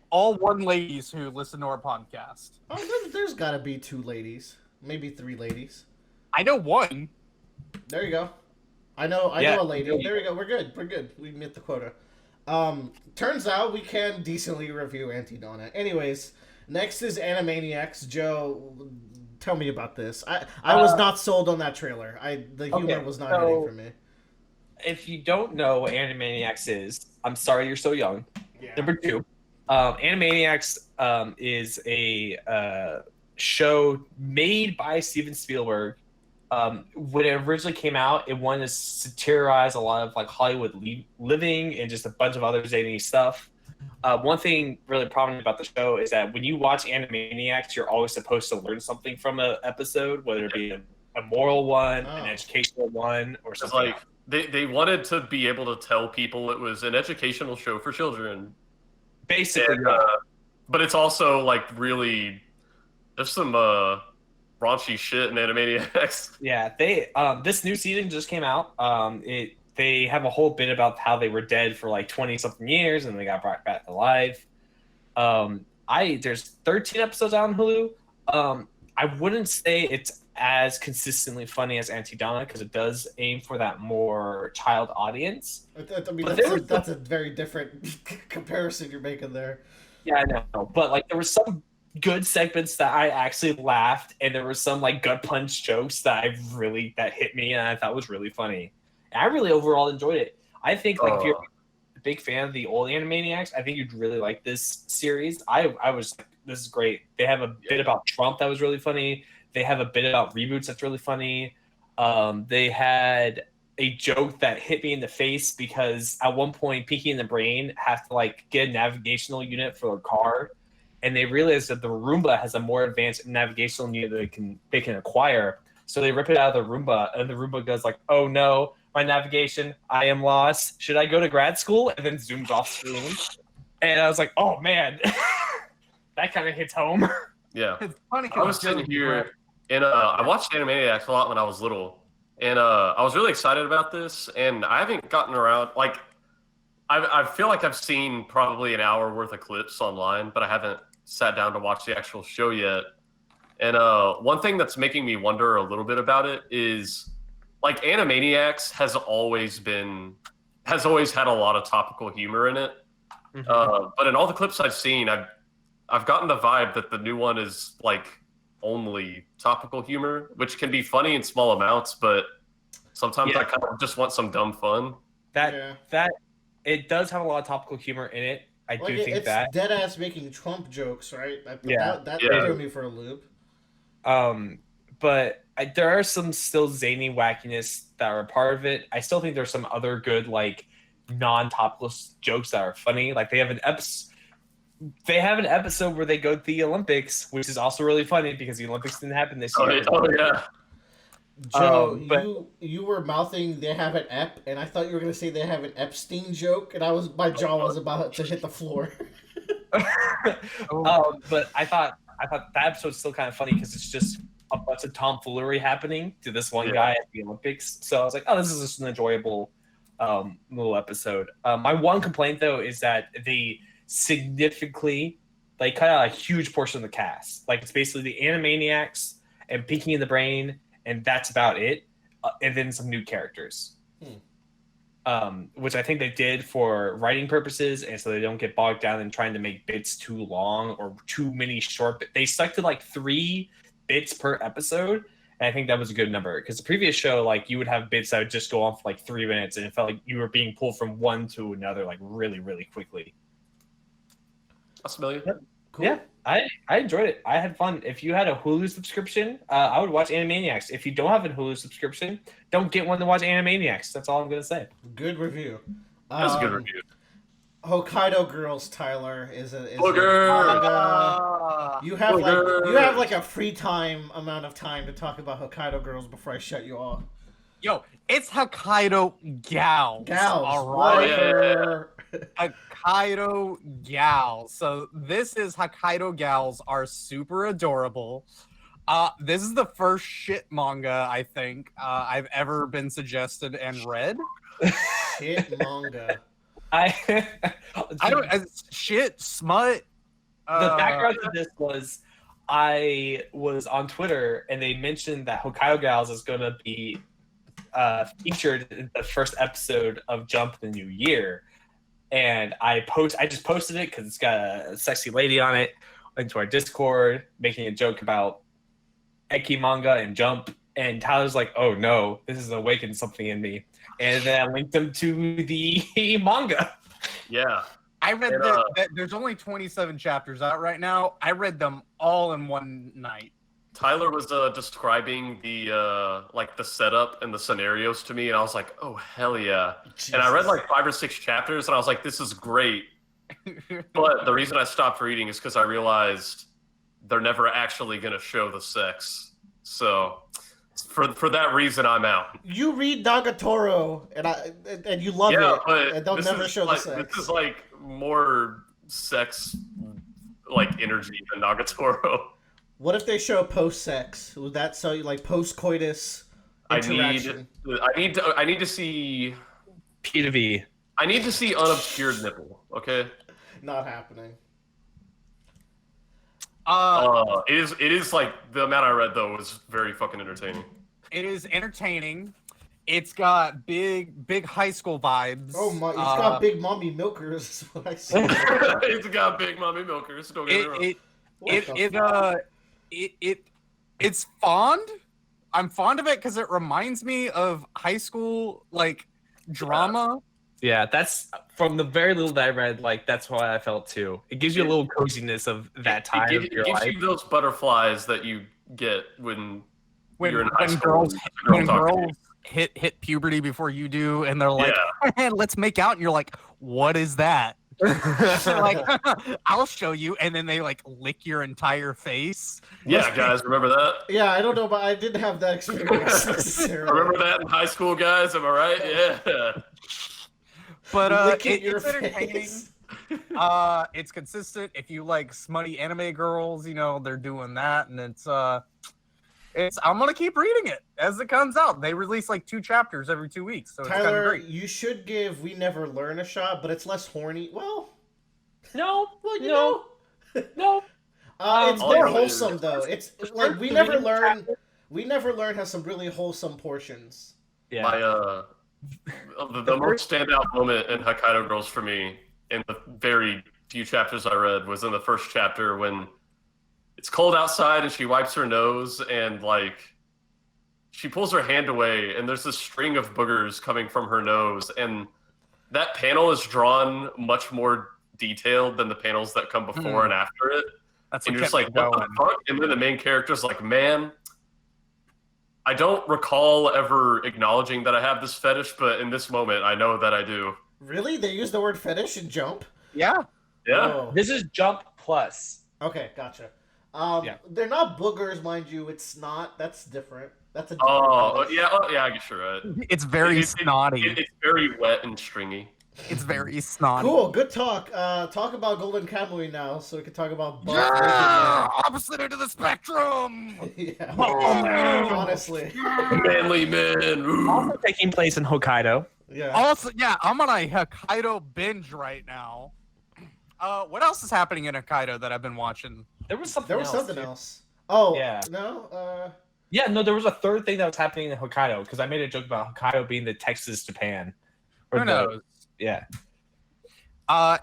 All one ladies who listen to our podcast. Oh, there's got to be 2 ladies, maybe 3 ladies. I know one. There you go. I know a lady. There we go. We're good. We met the quota. Turns out we can decently review Aunty Donna. Anyways, next is Animaniacs. Joe, tell me about this. I was not sold on that trailer. The humor was not hitting for me. If you don't know what Animaniacs is, I'm sorry you're so young. Yeah. Number 2, Animaniacs is a show made by Steven Spielberg. When it originally came out, it wanted to satirize a lot of like Hollywood living and just a bunch of other zany stuff. One thing really prominent about the show is that when you watch Animaniacs, you're always supposed to learn something from an episode, whether it be a moral one, an educational one, or It's something like else. they wanted to be able to tell people it was an educational show for children. Basically, And, but it's also like really there's some raunchy shit in Animaniacs. yeah. They this new season just came out. They have a whole bit about how they were dead for like 20 something years and they got brought back to life. There's 13 episodes out on Hulu. I wouldn't say it's as consistently funny as Aunty Donna because it does aim for that more child audience. I mean, But that's a very different comparison you're making there. Yeah, I know. But like there were some good segments that I actually laughed, and there were some like gut punch jokes that that hit me and I thought was really funny. And I really overall enjoyed it. I think like if you're a big fan of the old Animaniacs, I think you'd really like this series. I was like, this is great. They have a bit about Trump that was really funny. They have a bit about reboots that's really funny. They had a joke that hit me in the face because at one point Pinky and the Brain have to like get a navigational unit for their car, and they realize that the Roomba has a more advanced navigational unit that they can acquire. So they rip it out of the Roomba, and the Roomba goes like, "Oh no, my navigation, I am lost. Should I go to grad school?" And then zooms off screen. And I was like, "Oh man, that kind of hits home." Yeah, It's funny. I was sitting here and I watched Animaniacs a lot when I was little, and I was really excited about this, and I haven't gotten around like I feel like I've seen probably an hour worth of clips online, but I haven't sat down to watch the actual show yet. And one thing that's making me wonder a little bit about it is like Animaniacs has always had a lot of topical humor in it. But in all the clips I've seen, I've gotten the vibe that the new one is like only topical humor, which can be funny in small amounts, but sometimes I kind of just want some dumb fun. That it does have a lot of topical humor in it. I Like do think it's that. dead ass making Trump jokes, right? That Yeah. threw me for a loop. But there are some still zany wackiness that are a part of it. I still think there's some other good like non-topical jokes that are funny. Like they have an episode where they go to the Olympics, which is also really funny because the Olympics didn't happen this year. Oh yeah. Joe, but- you were mouthing they have an Ep, and I thought you were gonna say they have an Epstein joke, and my jaw was about to hit the floor. But I thought that episode's still kind of funny because it's just a bunch of tomfoolery happening to this one guy at the Olympics. So I was like, oh, this is just an enjoyable little episode. My one complaint though is that they significantly cut out a huge portion of the cast. Like it's basically the Animaniacs and Pinky and the Brain, and that's about it. And then some new characters. Which I think they did for writing purposes, and so they don't get bogged down in trying to make bits too long or too many short bits. They stuck to like 3 bits per episode, and I think that was a good number because the previous show, like you would have bits that would just go on for like 3 minutes, and it felt like you were being pulled from one to another like really, really quickly. That's familiar. Cool. Yeah, I enjoyed it. I had fun. If you had a Hulu subscription, I would watch Animaniacs. If you don't have a Hulu subscription, don't get one to watch Animaniacs. That's all I'm gonna say. Good review. That's a good review. Hokkaido Girls, Tyler, is a Booger! manga. You have like a free time amount of time to talk about Hokkaido Girls before I shut you off. Yo, it's Hokkaido Gals. Gals, all right. whatever. Hokkaido Gals. So this is Hokkaido Gals are super adorable. This is the first shit manga I think I've ever been suggested and read. Shit manga. I don't shit smut. The background to this was I was on Twitter and they mentioned that Hokkaido Gals is going to be featured in the first episode of Jump the New Year. And I just posted it because it's got a sexy lady on it into our Discord, making a joke about Eki manga and Jump. And Tyler's like, "Oh no, this has awakened something in me." And then I linked them to the manga. Yeah. I read there's only 27 chapters out right now. I read them all in one night. Tyler was describing the the setup and the scenarios to me, and I was like, "Oh hell yeah!" Jesus. And I read like 5 or 6 chapters, and I was like, "This is great." But the reason I stopped reading is because I realized they're never actually going to show the sex. So for that reason, I'm out. You read Nagatoro and you love it, but and they'll never show the sex. This is like more sex like energy than Nagatoro. What if they show post-sex? Would that so like post-coitus interaction? I need to see P to V. I need to see unobscured nipple. Okay. Not happening. It is like the amount I read though was very fucking entertaining. It is entertaining. It's got big high school vibes. Oh my! It's got big mommy milkers. Is what I see. It's got big mommy milkers. Don't get me wrong. It's fond. I'm fond of it because it reminds me of high school like drama. Yeah, that's from the very little that I read. Like that's what I felt too. It gives you a little coziness of that time. It gives you those butterflies that you get when you're in high when school. girls hit puberty before you do, and they're like, "Hey, let's make out," and you're like, "What is that?" They're like, "I'll show you," and then they like lick your entire face. Yeah, guys, remember that? Yeah, I don't know, but I didn't have that experience necessarily. Remember that in high school, guys? Am I right? Yeah. But Licking your it's entertaining. face. It's consistent. If you like smutty anime girls, you know they're doing that, and it's I'm gonna keep reading it as it comes out. They release like 2 chapters every 2 weeks, so it's kind of Tyler, great. you should give We Never Learn a shot, but it's less horny. Well, No, you no, know. no. It's all more you wholesome is- though. It's like We Never Learn has some really wholesome portions. Yeah. My the most standout moment in Hokkaido Girls for me in the very few chapters I read was in the first chapter when it's cold outside and she wipes her nose and like she pulls her hand away and there's this string of boogers coming from her nose, and that panel is drawn much more detailed than the panels that come before and after it. That's And what you're just kept like, me what the going. fuck? And then the main character's like, man, I don't recall ever acknowledging that I have this fetish, but in this moment, I know that I do. Really? They use the word fetish in Jump? Yeah. Yeah. Oh. This is Jump Plus. Okay, gotcha. Yeah. They're not boogers, mind you. It's not. That's different. That's a different fetish. Yeah, I guess you're right. It's very snotty. It's very wet and stringy. It's very snotty. Cool, good talk. Talk about Golden Kamuy now, so we can talk about buff Yeah! Opposite end of the spectrum. yeah. Oh! Honestly. Manly men. Ooh. Also taking place in Hokkaido. Yeah. Also, yeah, I'm on a Hokkaido binge right now. What else is happening in Hokkaido that I've been watching? There was something. There was else, something dude. else. Oh, Yeah. No. Yeah, no, there was a third thing that was happening in Hokkaido because I made a joke about Hokkaido being the Texas Japan. Who knows? Yeah.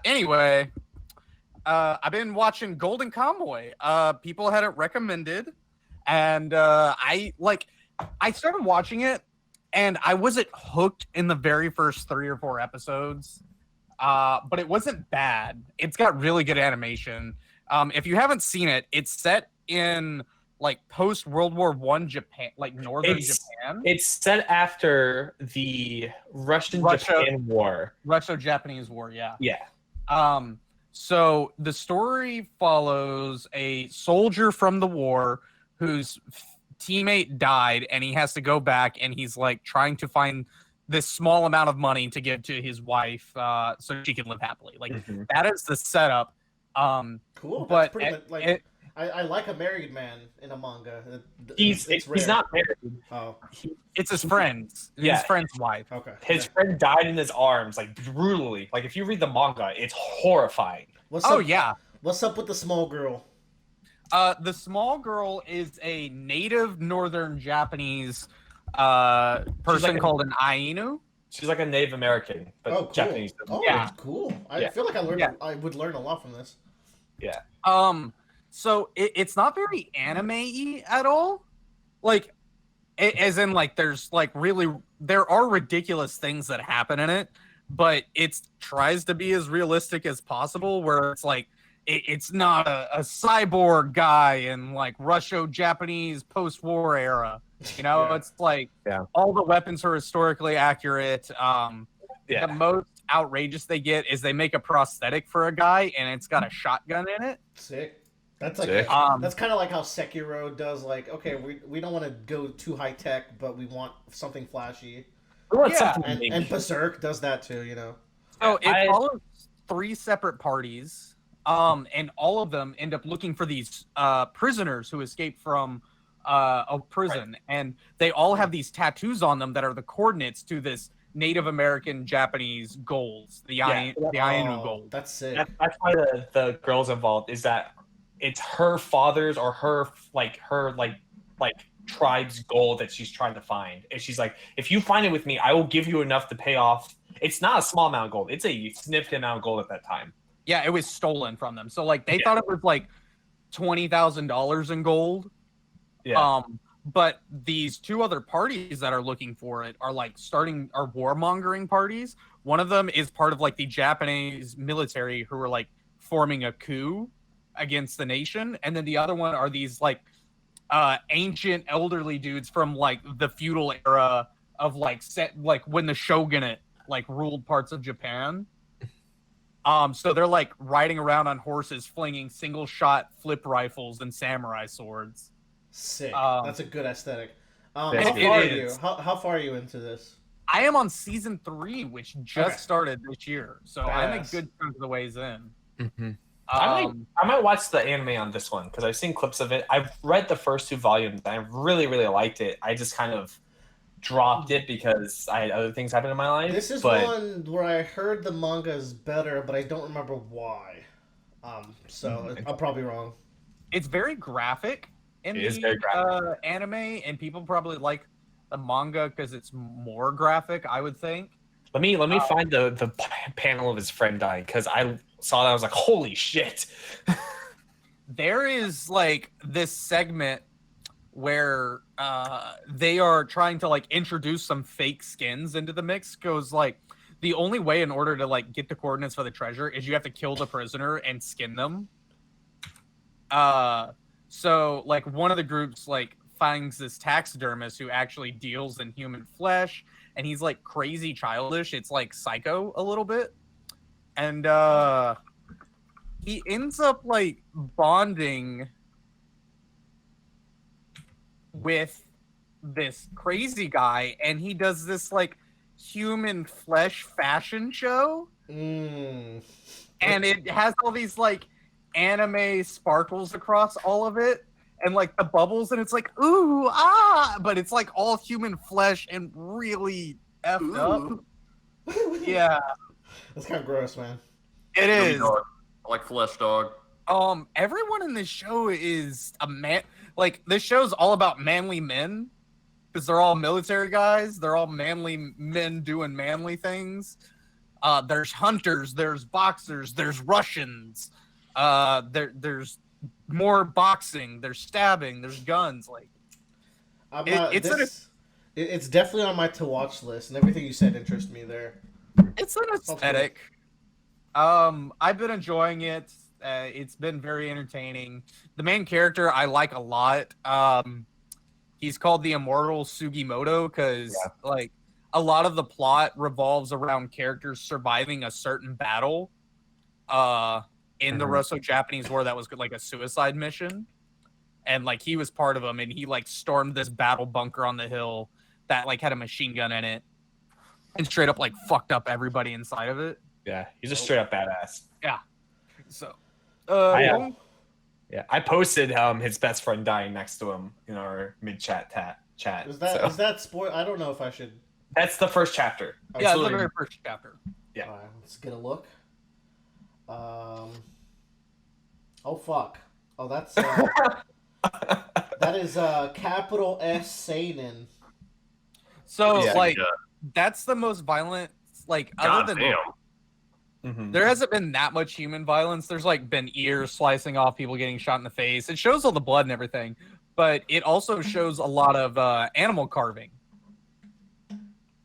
Anyway, I've been watching Golden Kamuy. People had it recommended, and I started watching it, and I wasn't hooked in the very first 3 or 4 episodes. But it wasn't bad. It's got really good animation. If you haven't seen it, it's set in like post World War I Japan, like northern Japan. It's set after the Russian-Japan War. Russo-Japanese War, yeah. Yeah. So the story follows a soldier from the war whose teammate died, and he has to go back, and he's like trying to find this small amount of money to give to his wife, so she can live happily. Like that is the setup. Cool. But That's pretty much, like I like a married man in a manga. He's not married. Oh. It's his friend's. Yeah. His friend's wife. Okay. His friend died in his arms, like brutally. Like if you read the manga, it's horrifying. What's Oh up? yeah. What's up with the small girl? The small girl is a native northern Japanese person called an Ainu. She's like a Native American, but Oh, cool. Japanese. Oh, Yeah. cool. I Yeah. feel like Yeah. I would learn a lot from this. Yeah. So it's not very anime-y at all. Like, as in, like, there's, like, really... There are ridiculous things that happen in it, but it tries to be as realistic as possible, where it's, like, it's not a cyborg guy in, like, Russo-Japanese post-war era. You know? Yeah. It's, like, Yeah. all the weapons are historically accurate. Yeah. The most outrageous they get is they make a prosthetic for a guy and it's got a shotgun in it. Sick. That's like Sick. that's kind of like how Sekiro does. Like, okay, we don't want to go too high tech, but we want something flashy. We want Yeah. something And, big. and Berserk does that too, you know. So it follows 3 separate parties, and all of them end up looking for these prisoners who escaped from a prison, and they all have these tattoos on them that are the coordinates to this Native American Japanese goals, the Ainu gold. That's sick. That's why the girls involved is that it's her father's or her tribe's goal that she's trying to find. And she's like, if you find it with me, I will give you enough to pay off. It's not a small amount of gold. It's a significant amount of gold at that time. Yeah, it was stolen from them. So like they thought it was like $20,000 in gold. Yeah. But these 2 other parties that are looking for it are like are warmongering parties. One of them is part of like the Japanese military who are like forming a coup against the nation, and then the other one are these like ancient elderly dudes from like the feudal era of like when the shogunate like ruled parts of Japan. So they're like riding around on horses, flinging single shot flip rifles and samurai swords. Sick. That's a good aesthetic. How far are you? How far are you into this? I am on season 3, which just started this year, so I'm a Badass. good chunk of the ways in. Mm-hmm. I might watch the anime on this one because I've seen clips of it. I've read the first 2 volumes and I really, really liked it. I just kind of dropped it because I had other things happen in my life. This is one where I heard the manga is better, but I don't remember why. So I'm probably wrong. It's very graphic in It is very graphic. Anime, and people probably like the manga because it's more graphic, I would think. Let me find the panel of his friend dying because I saw that I was like, holy shit. There is like this segment where they are trying to like introduce some fake skins into the mix. Goes like the only way in order to like get the coordinates for the treasure is you have to kill the prisoner and skin them. So like one of the groups like finds this taxidermist who actually deals in human flesh, and he's like crazy childish. It's like Psycho a little bit. And he ends up like bonding with this crazy guy, and he does this like human flesh fashion show. And it has all these like anime sparkles across all of it, and like the bubbles, and it's like ooh ah, but it's like all human flesh and really effed up. Yeah, That's kind of gross, man. it is. I like flesh dog. Everyone in this show is a man. Like this show's all about manly men because they're all military guys. They're all manly men doing manly things. There's hunters, there's boxers, there's Russians. There's more boxing, there's stabbing, there's guns. Like it's definitely on my to watch list, and everything you said interests me there. it's an aesthetic. I've been enjoying it. It's been very entertaining. The main character I like a lot. He's called the Immortal Sugimoto because like a lot of the plot revolves around characters surviving a certain battle in the Russo-Japanese War that was like a suicide mission. And like he was part of them, and he like stormed this battle bunker on the hill that like had a machine gun in it and straight up like fucked up everybody inside of it. Yeah, he's a straight up badass. Yeah. So I posted his best friend dying next to him in our mid chat. Is that spoil? I don't know if I should. That's the first chapter. yeah, it's the very first chapter. Yeah. All right, let's get a look. Oh fuck. Oh, that's that is capital S Seinen. So Yeah, like yeah. that's the most violent. Like God other than damn. there hasn't been that much human violence. There's like been ears slicing off, people getting shot in the face. It shows all the blood and everything, but it also shows a lot of animal carving.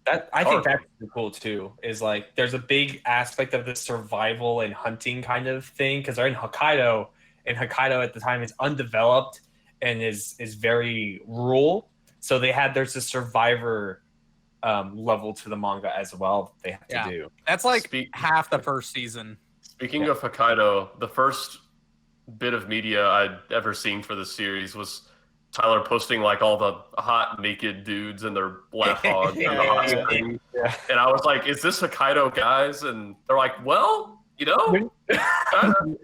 I think that's really cool too. Is like there's a big aspect of the survival and hunting kind of thing because they're in Hokkaido, and Hokkaido at the time is undeveloped and is very rural. So there's a survivor level to the manga as well that they have to Yeah. do. That's like Speak- half the first season. Speaking of Hokkaido, the first bit of media I'd ever seen for this series was Tyler posting like all the hot naked dudes and their laugh hog and the hot Yeah. screen. Yeah. And I was like, is this Hokkaido guys? And they're like, well, you know, kinda.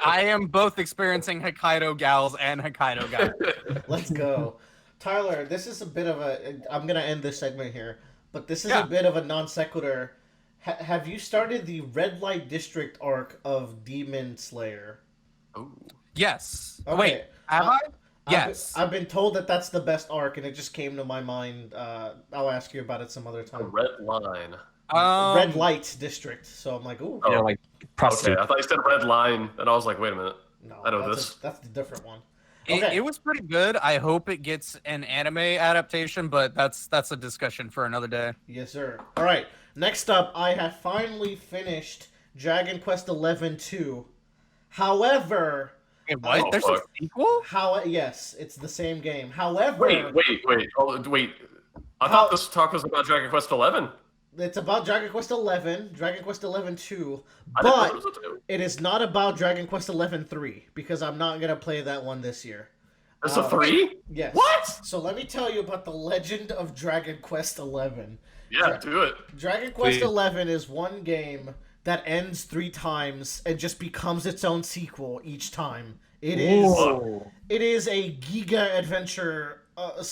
I am both experiencing Hokkaido Gals and Hokkaido Guys. Let's go. Tyler, this is a bit of a... I'm going to end this segment here, but this is Yeah. a bit of a non sequitur. Have you started the Red Light District arc of Demon Slayer? Ooh. Yes. Okay. Wait, have I? Yes. I've been told that that's the best arc, and it just came to my mind. I'll ask you about it some other A time. red line. Red Light District. So I'm like, ooh. Oh. You know, like Okay, prostitute. I thought you said red line, and I was like, wait a minute. No, I know that's this. that's the different one. It, Okay. it was pretty good. I hope it gets an anime adaptation, but that's a discussion for another day. Yes, sir. All right. Next up, I have finally finished Dragon Quest XI 2. However, Wait, what? Oh, There's fuck. a sequel? yes, it's the same game. However, Wait. Oh, wait. I thought this talk was about Dragon Quest XI. it's about Dragon Quest XI, Dragon Quest XI 2, I didn't know but it was a two. it is not about Dragon Quest XI 3 because I'm not gonna play that one this year. There's a 3? Yes. What? So let me tell you about the legend of Dragon Quest XI. Yeah, do it. Dragon Quest Please. 11 is one game that ends 3 times and just becomes its own sequel each time. It is Whoa. it is a giga adventure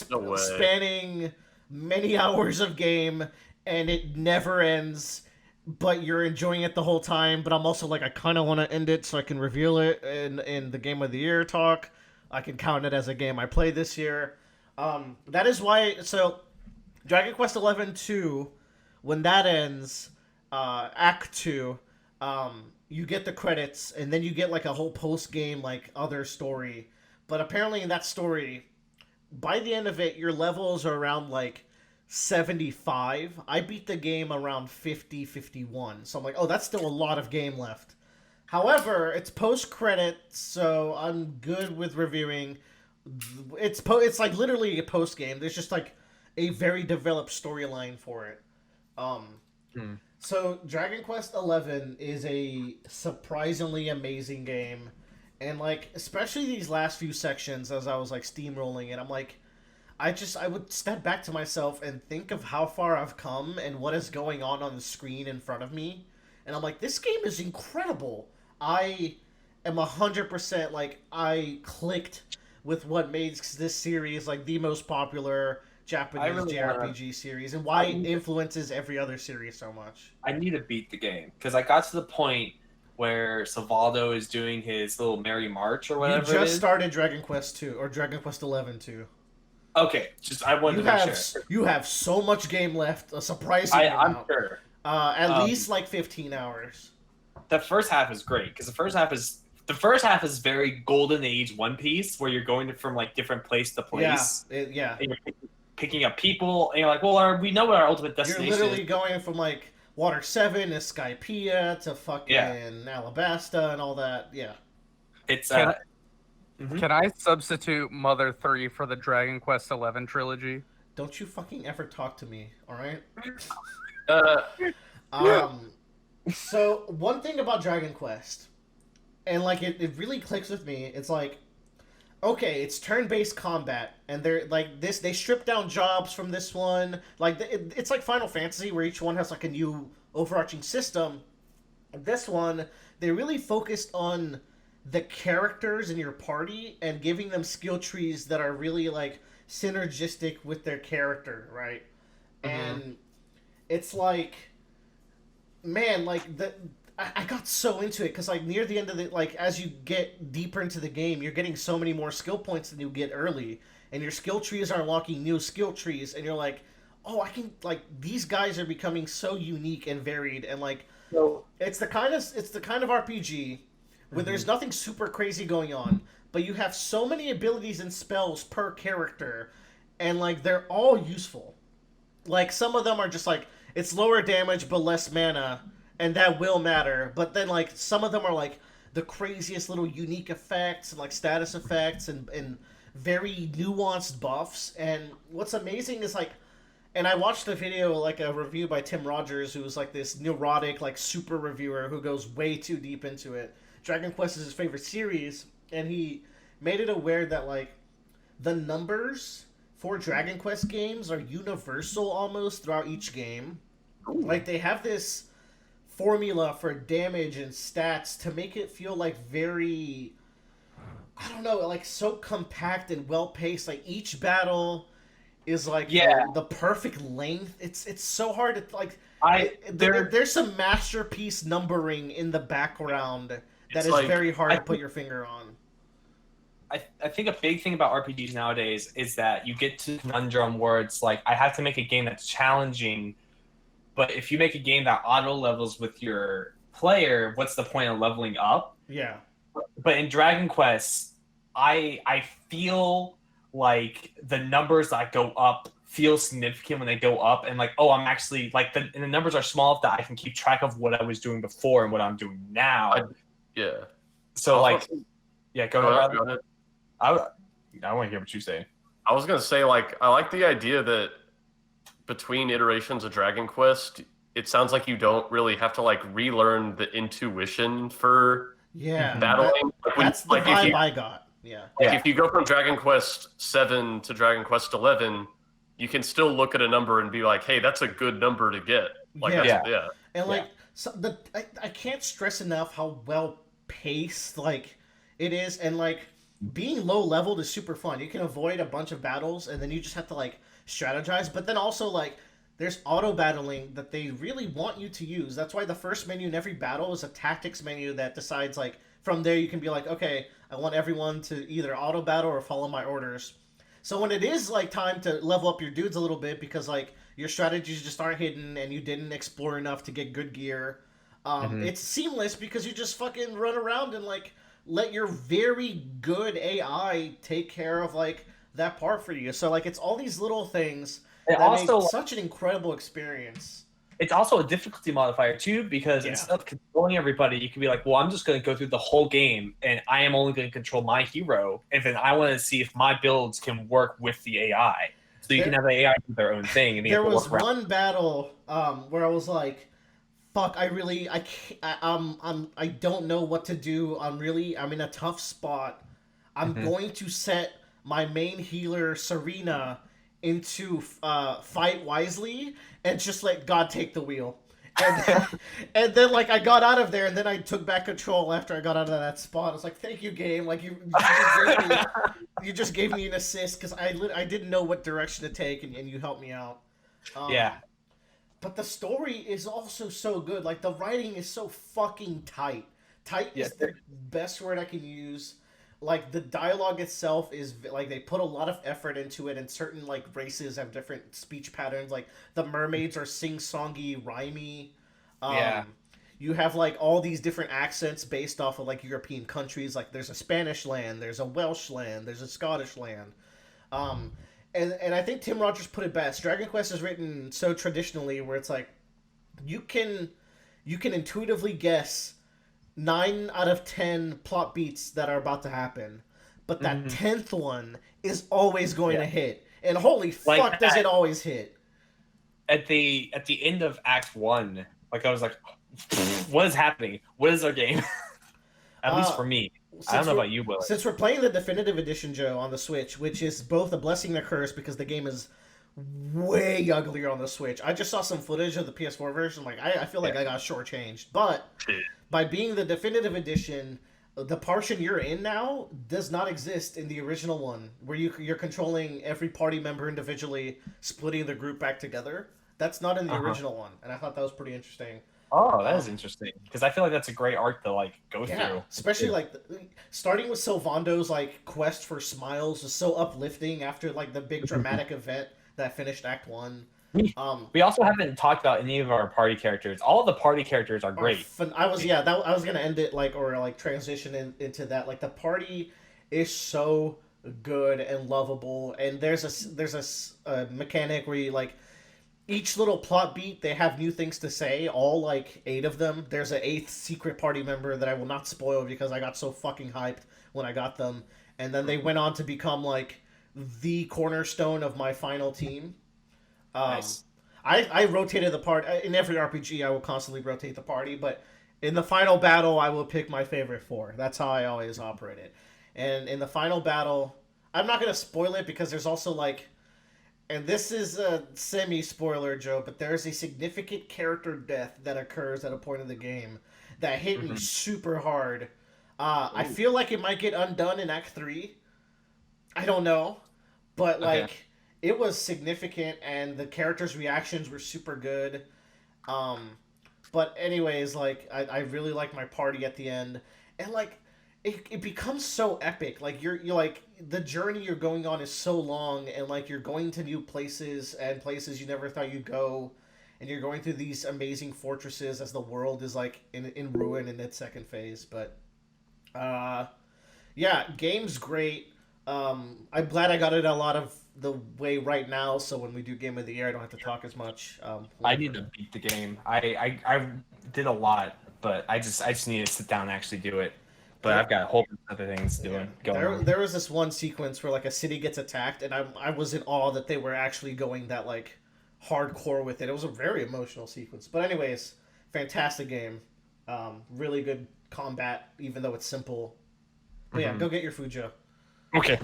No way. spanning many hours of game, and it never ends. But you're enjoying it the whole time. But I'm also like, I kind of want to end it so I can reveal it in the Game of the Year talk. I can count it as a game I played this year. That is why. So, Dragon Quest XI 2, when that ends, Act 2, you get the credits, and then you get like a whole post game like other story. But apparently in that story, by the end of it, your levels are around like 75. I beat the game around 50, 51. So I'm like, oh, that's still a lot of game left. However, it's post credits, so I'm good with reviewing. It's like literally a post game. There's just like a very developed storyline for it. So Dragon Quest XI is a surprisingly amazing game, and like especially these last few sections as I was like steamrolling it, I'm like, I would step back to myself and think of how far I've come and what is going on the screen in front of me, and I'm like, this game is incredible. I am 100% like I clicked with what makes this series like the most popular Japanese really JRPG series and why it influences every other series so much. I need to beat the game because I got to the point where Savaldo is doing his little Merry March or You whatever it just is. started Dragon Quest 2 or Dragon Quest 11 2. Okay, just I wanted You to make have sure. you have so much game left, a surprising I'm amount. sure. At least like 15 hours. The first half is great because the first half is very golden age One Piece where you're going from like different place to place. Yeah. And you're picking up people, and you're like, well, we know what our ultimate You're destination literally is. going from like Water 7 to Skypiea to fucking Alabasta and all that. Yeah. It's Can, Mhm. can I substitute Mother 3 for the Dragon Quest XI trilogy? Don't you fucking ever talk to me, alright? Uh, So one thing about Dragon Quest, and like it really clicks with me, it's like, okay, it's turn-based combat, and they're like this. They strip down jobs from this one. Like it's like Final Fantasy, where each one has like a new overarching system. This one, they really focused on the characters in your party and giving them skill trees that are really like synergistic with their character, right? And it's like, man, like I got so into it because like near the end of the like as you get deeper into the game, you're getting so many more skill points than you get early, and your skill trees are unlocking new skill trees, and you're like, oh, I can like these guys are becoming so unique and varied, and like it's the kind of RPG where there's nothing super crazy going on, but you have so many abilities and spells per character, and like they're all useful. Like some of them are just like it's lower damage but less mana, and that will matter. But then like some of them are like the craziest little unique effects and like status effects and very nuanced buffs. And what's amazing is like And I watched a video, like a review by Tim Rogers, who was like this neurotic, like super reviewer who goes way too deep into it. Dragon Quest is his favorite series, and he made it aware that like the numbers for Dragon Quest games are universal almost throughout each game. Like they have this formula for damage and stats to make it feel like very, I don't know, like so compact and well paced. Like each battle is like the perfect length. It's so hard to like. There's some masterpiece numbering in the background that is like, very hard to put your finger on. I think a big thing about RPGs nowadays is that you get to conundrum where it's like, I have to make a game that's challenging, but if you make a game that auto levels with your player, what's the point of leveling up? Yeah. But in Dragon Quest, I feel like the numbers that go up feel significant when they go up, and like, oh, I'm actually like the numbers are small enough that I can keep track of what I was doing before and what I'm doing now. So like, yeah, go ahead. I want to hear what you say. I was gonna say, like, I like the idea that between iterations of Dragon Quest, it sounds like you don't really have to like relearn the intuition for battling. That's the vibe I got. Yeah. Like if you go from Dragon Quest 7 to Dragon Quest 11, you can still look at a number and be like, "Hey, that's a good number to get." Like, And like, so I can't stress enough how well paced like it is, and like being low leveled is super fun. You can avoid a bunch of battles, and then you just have to like strategize. But then also like there's auto battling that they really want you to use. That's why the first menu in every battle is a tactics menu that decides like from there you can be like, okay, I want everyone to either auto battle or follow my orders. So when it is like time to level up your dudes a little bit because like your strategies just aren't hidden and you didn't explore enough to get good gear, it's seamless because you just fucking run around and like let your very good AI take care of like that part for you. So like it's all these little things that make such an incredible experience. It's also a difficulty modifier too, because instead of controlling everybody, you can be like, well, I'm just going to go through the whole game and I am only going to control my hero. And then I want to see if my builds can work with the AI. So you can have the AI do their own thing. And there was one battle where I was like, fuck, I don't know what to do. I'm in a tough spot. I'm going to set my main healer, Serena, into fight wisely and just let God take the wheel. And then like I got out of there and then I took back control after I got out of that spot. I was like, thank you, game. Like you just gave me an assist because I didn't know what direction to take and you helped me out. But the story is also so good. Like the writing is so fucking tight. Tight is the best word I can use. Like the dialogue itself is like they put a lot of effort into it, and certain like races have different speech patterns. Like the mermaids are sing-songy, rhymey. You have like all these different accents based off of like European countries. Like there's a Spanish land, there's a Welsh land, there's a Scottish land. And I think Tim Rogers put it best. Dragon Quest is written so traditionally where it's like you can intuitively guess 9 out of 10 plot beats that are about to happen, but that 10th one is always going to hit. And holy fuck, does it always hit? At the end of Act 1, like I was like, what is happening? What is our game? At least for me. I don't know about you, Will. Since we're playing the Definitive Edition, Joe, on the Switch, which is both a blessing and a curse because the game is way uglier on the Switch. I just saw some footage of the PS4 version. Like I feel like I got shortchanged. But by being the Definitive Edition, the portion you're in now does not exist in the original one, where you're controlling every party member individually, splitting the group back together. That's not in the original one, and I thought that was pretty interesting. Oh, that is interesting because I feel like that's a great arc to like go through. Especially like starting with Sylvando's like quest for smiles was so uplifting after like the big dramatic event that finished Act 1. We also haven't talked about any of our party characters. All of the party characters are great. I was gonna end it transition into that. Like the party is so good and lovable, and there's a mechanic where you like each little plot beat they have new things to say. All like 8 of them. There's an 8th secret party member that I will not spoil because I got so fucking hyped when I got them, and then they went on to become like the cornerstone of my final team. Nice. I rotated the party in every RPG. I will constantly rotate the party, but in the final battle, I will pick my favorite 4. That's how I always operate it. And in the final battle, I'm not gonna spoil it because there's also like, and this is a semi-spoiler, Joe, but there's a significant character death that occurs at a point in the game that hit me super hard. I feel like it might get undone in Act 3. I don't know, but like. Okay. It was significant, and the characters' reactions were super good. But anyways, like I really like my party at the end, and like it becomes so epic. Like you're like the journey you're going on is so long, and like you're going to new places and places you never thought you'd go, and you're going through these amazing fortresses as the world is like in ruin in its second phase. But yeah, game's great. I'm glad I got it a lot of the way right now, so when we do Game of the Year, I don't have to talk as much. I need to beat the game. I did a lot, but I just need to sit down and actually do it. But I've got a whole bunch of other things going on. There was this one sequence where like a city gets attacked, and I was in awe that they were actually going that like hardcore with it. It was a very emotional sequence. But anyways, fantastic game. Really good combat, even though it's simple. But yeah, go get your food, Joe. Okay.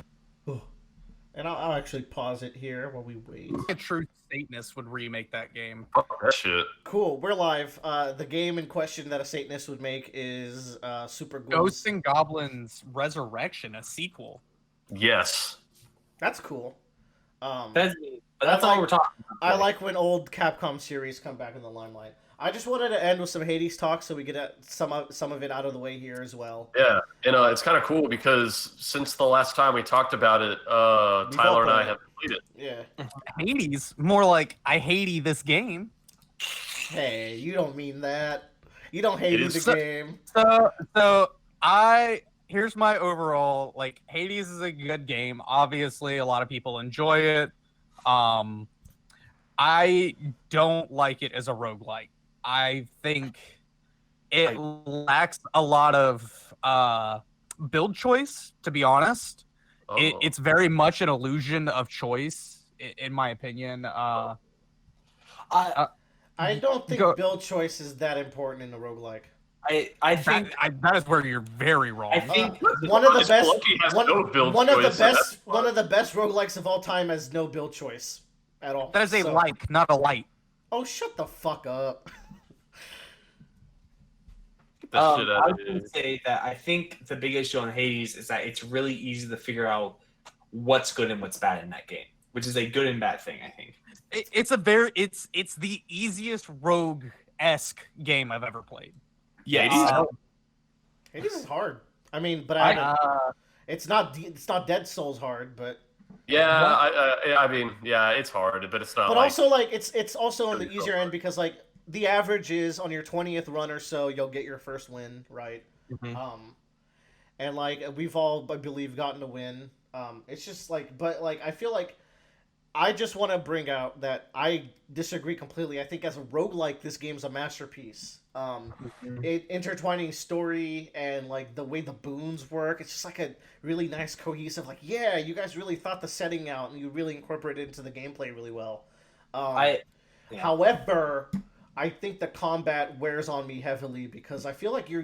And I'll actually pause it here while we wait. A true Satanist would remake that game. Fuck that shit. Cool, we're live. The game in question that a Satanist would make is Super Ghouls. Ghosts and Goblins Resurrection, a sequel. Yes. That's cool. That's all we're talking about. I like when old Capcom series come back in the limelight. I just wanted to end with some Hades talk so we get some of it out of the way here as well. Yeah, and it's kind of cool because since the last time we talked about it, Tyler and I have played it. Yeah. Hades? More like, I hate this game. Hey, you don't mean that. You don't hate It is the game. So here's my overall, like, Hades is a good game. Obviously, a lot of people enjoy it. I don't like it as a roguelike. I think it lacks a lot of build choice, to be honest. It's very much an illusion of choice, in my opinion. I don't think build choice is that important in a roguelike. I think that is where you're very wrong. I think one of the best roguelikes of all time has no build choice at all. That is a like, not a light. Oh, shut the fuck up. I was going to say that I think the big issue on Hades is that it's really easy to figure out what's good and what's bad in that game, which is a good and bad thing, I think. It's the easiest rogue-esque game I've ever played. Yeah, Hades is hard. I mean, but it's not Dead Souls hard, but I mean, yeah, it's hard, but it's not. But also, like, it's also on the easier end because like the average is on your 20th run or so, you'll get your first win, right? Mm-hmm. And like we've all, I believe, gotten a win. It's just like, but like I feel like I just want to bring out that I disagree completely. I think as a roguelike, this game's a masterpiece. Intertwining story and like the way the boons work, it's just like a really nice cohesive, like, yeah, you guys really thought the setting out and you really incorporated it into the gameplay really well. However, I think the combat wears on me heavily because I feel like you're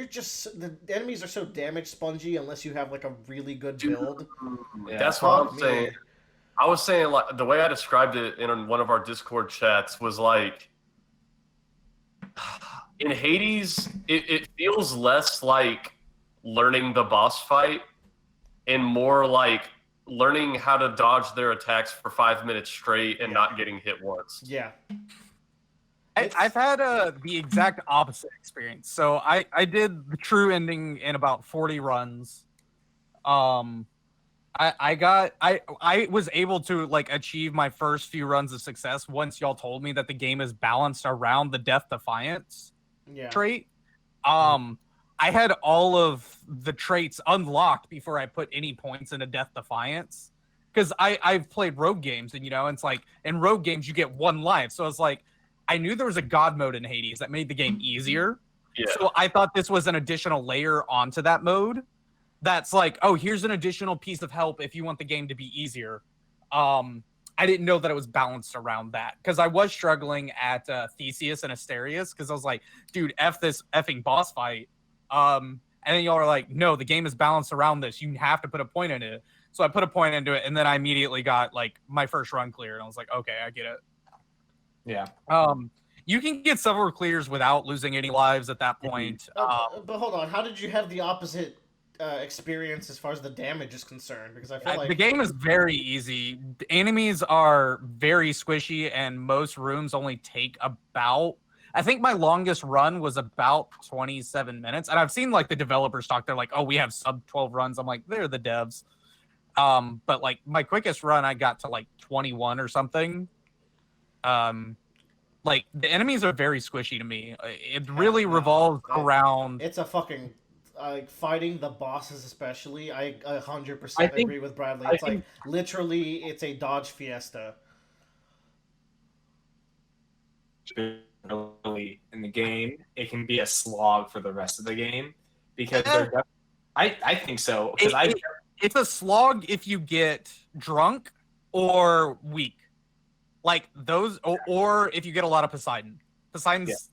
just, the enemies are so damage spongy unless you have like a really good build. Yeah. That's what I'm saying. I was saying, like, the way I described it in one of our Discord chats was like, in Hades, it feels less like learning the boss fight and more like learning how to dodge their attacks for 5 minutes straight and not getting hit once. Yeah. I've had the exact opposite experience. So I did the true ending in about 40 runs. I was able to like achieve my first few runs of success once y'all told me that the game is balanced around the Death Defiance trait. I had all of the traits unlocked before I put any points into Death Defiance. Because I've played rogue games, and it's like in rogue games you get one life. So it's like I knew there was a god mode in Hades that made the game easier. Yeah. So I thought this was an additional layer onto that mode. That's like, oh, here's an additional piece of help if you want the game to be easier. I didn't know that it was balanced around that, because I was struggling at Theseus and Asterius, because I was like, dude, F this effing boss fight. And then y'all are like, no, the game is balanced around this. You have to put a point into it. So I put a point into it, and then I immediately got like my first run clear, and I was like, okay, I get it. Yeah. You can get several clears without losing any lives at that point. But hold on, how did you have the opposite experience as far as the damage is concerned? Because I feel like the game is very easy. The enemies are very squishy, and most rooms only take about, I think my longest run was about 27 minutes. And I've seen like the developers talk, they're like, oh, we have sub 12 runs. I'm like, they're the devs. But like my quickest run, I got to like 21 or something. Like the enemies are very squishy to me. It really revolves around. It's a fucking fighting the bosses, especially. I 100% agree with Bradley. It's like literally, it's a dodge fiesta. Early in the game, it can be a slog for the rest of the game because I think so. Because it's a slog if you get drunk or weak. Like those, or if you get a lot of Poseidon. Poseidon's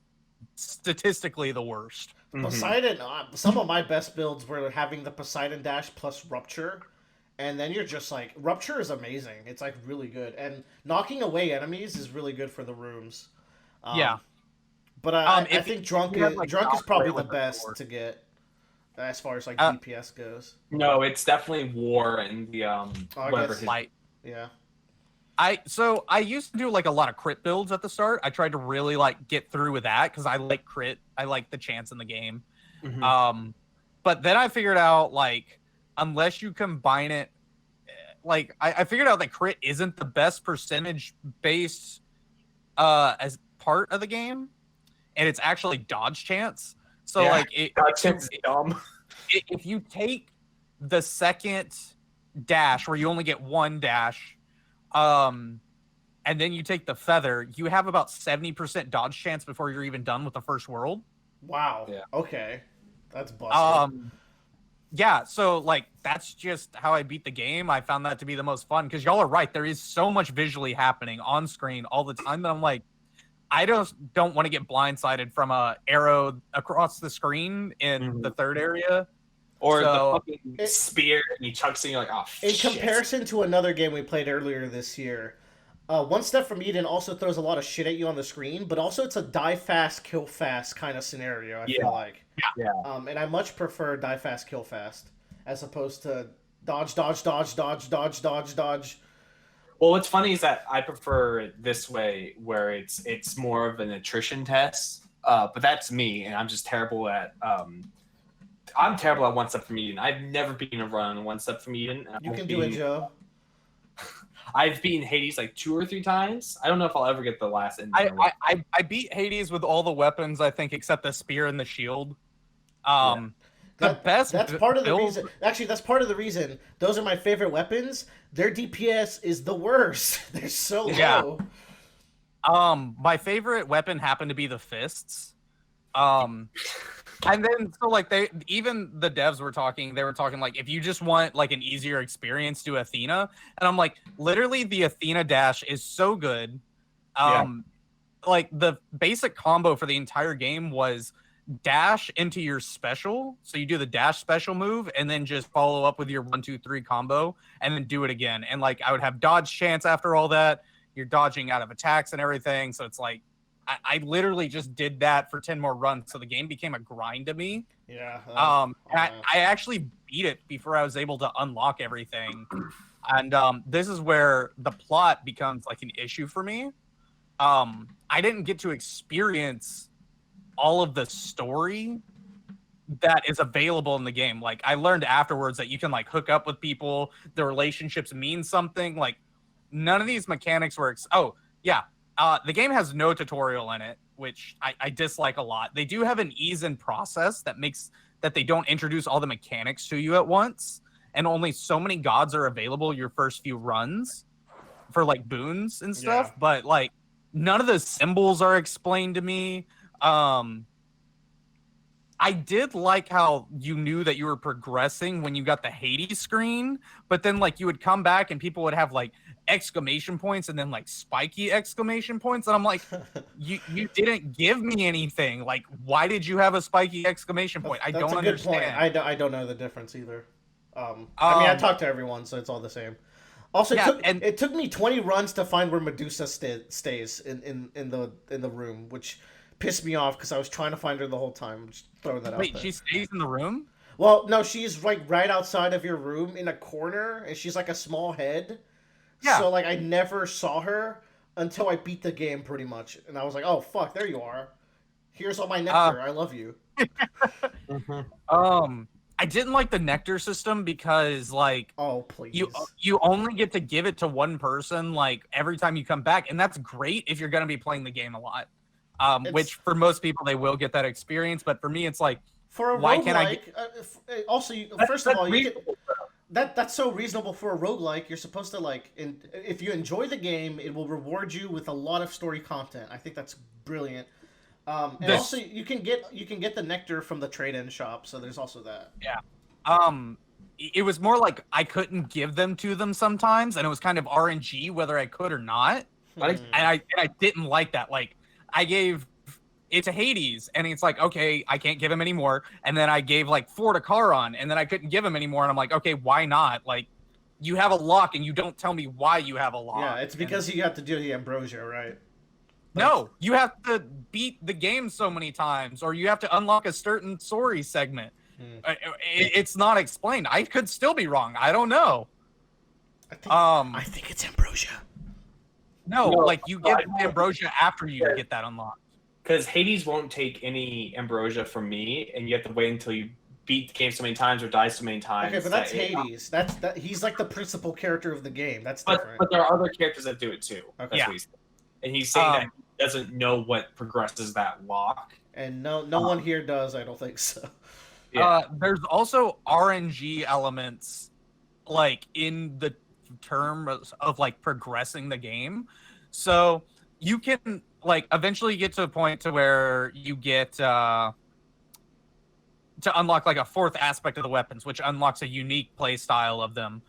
statistically the worst. Poseidon, some of my best builds were having the Poseidon dash plus Rupture, and then you're just like, Rupture is amazing. It's like really good, and knocking away enemies is really good for the rooms. But I think Drunk is probably the best to get as far as like DPS goes. No, it's definitely War and the Light. Yeah. I used to do like a lot of crit builds at the start. I tried to really like get through with that because I like crit. I like the chance in the game. But then I figured out like unless you combine it, like I figured out that crit isn't the best percentage based as part of the game, and it's actually dodge chance. So like dodge chance is dumb. If you take the second dash where you only get one dash. And then you take the feather, you have about 70% dodge chance before you're even done with the first world. Wow. Yeah. Okay. That's busted. Yeah, so like that's just how I beat the game. I found that to be the most fun because y'all are right. There is so much visually happening on screen all the time that I'm like, I don't want to get blindsided from a arrow across the screen in the third area. Or the fucking spear, and he chucks it, and you're like, oh, shit. In comparison to another game we played earlier this year, One Step from Eden also throws a lot of shit at you on the screen, but also it's a die fast, kill fast kind of scenario, I feel like. Yeah. And I much prefer die fast, kill fast, as opposed to dodge, dodge, dodge, dodge, dodge, dodge, dodge. Well, what's funny is that I prefer it this way, where it's more of an attrition test, but that's me, and I'm just terrible at... I'm terrible at One Step from Eden. I've never beaten a run on One Step from Eden. You can do it, Joe. I've beaten Hades like 2 or 3 times. I don't know if I'll ever get the last ending. I beat Hades with all the weapons, I think, except the spear and the shield. That's part of the reason. Actually, that's part of the reason. Those are my favorite weapons. Their DPS is the worst. They're so low. My favorite weapon happened to be the fists. And then, so like even the devs were talking like, if you just want like an easier experience, do Athena. And I'm like, literally the Athena dash is so good. Like the basic combo for the entire game was dash into your special. So you do the dash special move and then just follow up with your 1, 2, 3 combo and then do it again. And like, I would have dodge chance after all that. You're dodging out of attacks and everything. So it's like, I literally just did that for 10 more runs, so the game became a grind to me. Yeah. I actually beat it before I was able to unlock everything, and this is where the plot becomes like an issue for me. I didn't get to experience all of the story that is available in the game. Like I learned afterwards that you can like hook up with people, the relationships mean something. Like none of these mechanics were. The game has no tutorial in it, which I dislike a lot. They do have an ease in process that makes that they don't introduce all the mechanics to you at once, and only so many gods are available your first few runs for like boons and stuff. Yeah. But like none of the symbols are explained to me. I I did like how you knew that you were progressing when you got the Hades screen, but then like you would come back and people would have like exclamation points and then like spiky exclamation points, and I'm like, you didn't give me anything. Like, why did you have a spiky exclamation point? I That's don't a good point. understand. I don't know the difference either. I mean, I talked to everyone, so it's all the same. Also, Yeah, it took me 20 runs to find where Medusa stays in the room, which pissed me off because I was trying to find her the whole time. Just throwing that out Wait, there. she stays in the room? Well, no, she's like right outside of your room in a corner, and she's like a small head. Yeah. So like I never saw her until I beat the game pretty much, and I was like, oh fuck, there you are. Here's all my nectar. I love you. I didn't like the nectar system because like Oh please. you only get to give it to one person like every time you come back, and that's great if you're going to be playing the game a lot. Which for most people they will get that experience, but for me it's like, for a why roguelike, can't I also, first of all, that's so reasonable for a roguelike. You're supposed to like, if you enjoy the game, it will reward you with a lot of story content. I think that's brilliant. And also you can get the nectar from the trade-in shop, so there's also that. Yeah. It was more like I couldn't give them to them sometimes, and it was kind of RNG whether I could or not. And I didn't like that. Like I gave it to Hades, and it's like, okay, I can't give him anymore. And then I gave like 4 to Charon, and then I couldn't give him anymore. And I'm like, okay, why not? Like, you have a lock, and you don't tell me why you have a lock. Yeah, it's because you have to do the ambrosia, right? No, you have to beat the game so many times, or you have to unlock a certain story segment. It's not explained. I could still be wrong. I don't know. I think it's ambrosia. No, like you get ambrosia after you get that unlocked. Because Hades won't take any ambrosia from me, and you have to wait until you beat the game so many times or die so many times. Okay, but that's Hades. That he's like the principal character of the game. That's different. But there are other characters that do it too. Okay. That's what he's saying. And he's saying that he doesn't know what progresses that lock. And no one here does. I don't think so. Yeah. There's also RNG elements, like in the term of like progressing the game. So you can like eventually get to a point to where you get to unlock like a 4th aspect of the weapons, which unlocks a unique play style of them.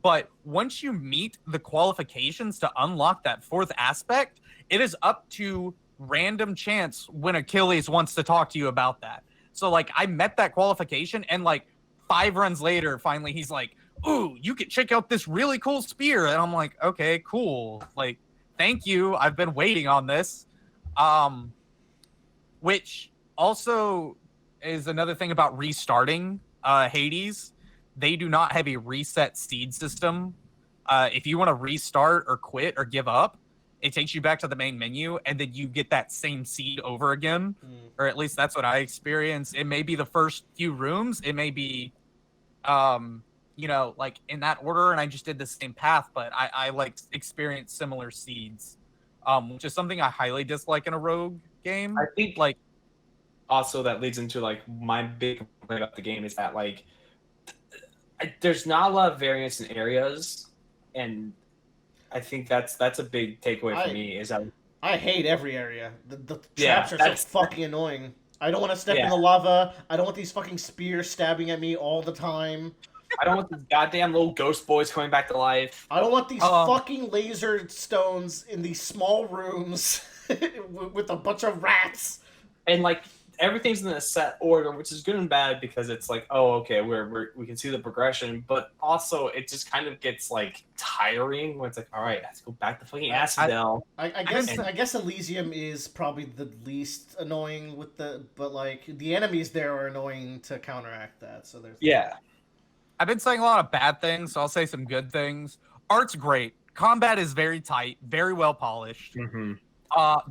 But once you meet the qualifications to unlock that 4th aspect, it is up to random chance when Achilles wants to talk to you about that. So like I met that qualification, and like 5 runs later, finally he's like, "Ooh, you can check out this really cool spear." And I'm like, "Okay, cool. Like, thank you. I've been waiting on this." Which also is another thing about restarting Hades. They do not have a reset seed system. If you want to restart or quit or give up, it takes you back to the main menu, and then you get that same seed over again. Or at least that's what I experienced. It may be the first few rooms. It may be, like in that order, and I just did the same path, but I like experienced similar seeds, which is something I highly dislike in a rogue game. I think like also that leads into like my big complaint about the game is that like there's not a lot of variance in areas, and I think that's a big takeaway for me. Is that I hate every area. The traps are so fucking annoying. I don't want to step in the lava. I don't want these fucking spears stabbing at me all the time. I don't want these goddamn little ghost boys coming back to life. I don't want these fucking laser stones in these small rooms with a bunch of rats. And like everything's in a set order, which is good and bad because it's like, oh, okay, we can see the progression, but also it just kind of gets like tiring when it's like, all right, let's go back to fucking Asphodel. I guess Elysium is probably the least annoying but like the enemies there are annoying to counteract that. So there's I've been saying a lot of bad things, so I'll say some good things. Art's great. Combat is very tight, very well polished. Mm-hmm.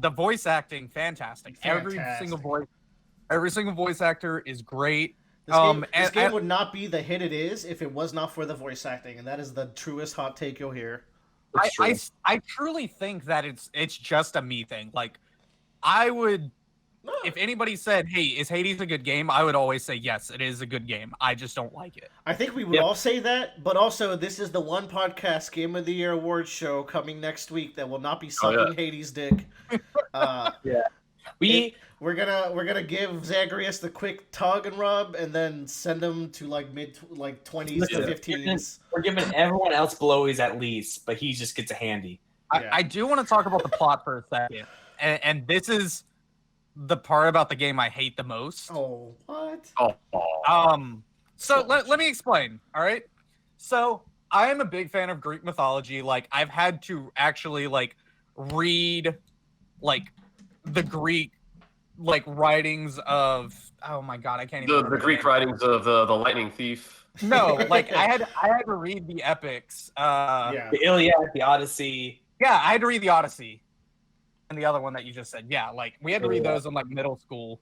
The voice acting, fantastic. Every single voice actor is great. This game would not be the hit it is if it was not for the voice acting, and that is the truest hot take you'll hear. I truly think that it's just a me thing. Like, I would, if anybody said, "Hey, is Hades a good game?" I would always say, "Yes, it is a good game. I just don't like it." I think we would all say that, but also this is the one podcast Game of the Year awards show coming next week that will not be sucking Hades' dick. We're gonna give Zagreus the quick tug and rub, and then send him to like mid 20s to 15s. We're giving everyone else blowies at least, but he just gets a handy. I do want to talk about the plot for a second, and this is the part about the game I hate the most. Oh, what? So let me explain. All right. So I am a big fan of Greek mythology. Like I've had to actually like read like the Greek like writings of oh my god, I can't even the Greek writings of the Lightning Thief. No, like I had to read the epics. The Iliad, the Odyssey. Yeah, I had to read the Odyssey. And the other one that you just said. Yeah, like we had to read those in like middle school.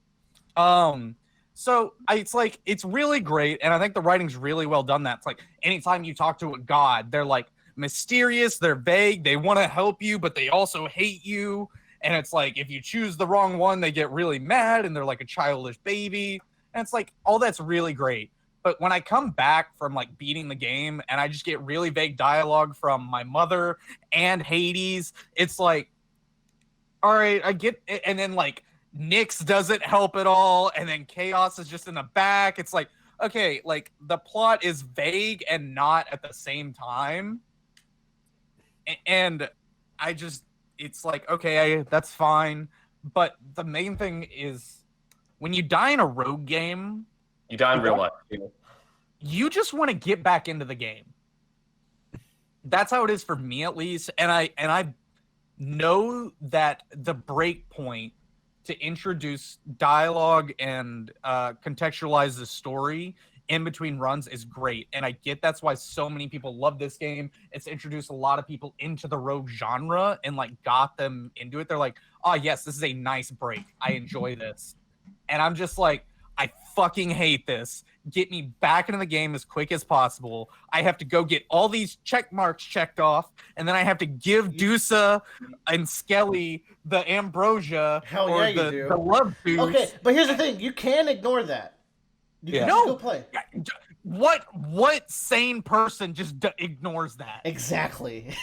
So it's really great, and I think the writing's really well done. That's like anytime you talk to a god, they're like mysterious, they're vague, they want to help you, but they also hate you. And it's like if you choose the wrong one, they get really mad and they're like a childish baby. And it's like all that's really great. But when I come back from like beating the game and I just get really vague dialogue from my mother and Hades, it's like, all right, I get it. And then like Nyx doesn't help at all. And then Chaos is just in the back. It's like, okay, like the plot is vague and not at the same time. And I just, it's like, okay, that's fine. But the main thing is when you die in a rogue game, you die in real life. You just want to get back into the game. That's how it is for me, at least. And I know that the break point to introduce dialogue and contextualize the story in between runs is great. And I get that's why so many people love this game. It's introduced a lot of people into the rogue genre and like got them into it. They're like, oh yes, this is a nice break. I enjoy this. And I'm just like, I fucking hate this. Get me back into the game as quick as possible. I have to go get all these check marks checked off, and then I have to give Dusa and Skelly the ambrosia the love boost. Okay, but here's the thing: you can ignore that. You can still play. What sane person just ignores that? Exactly.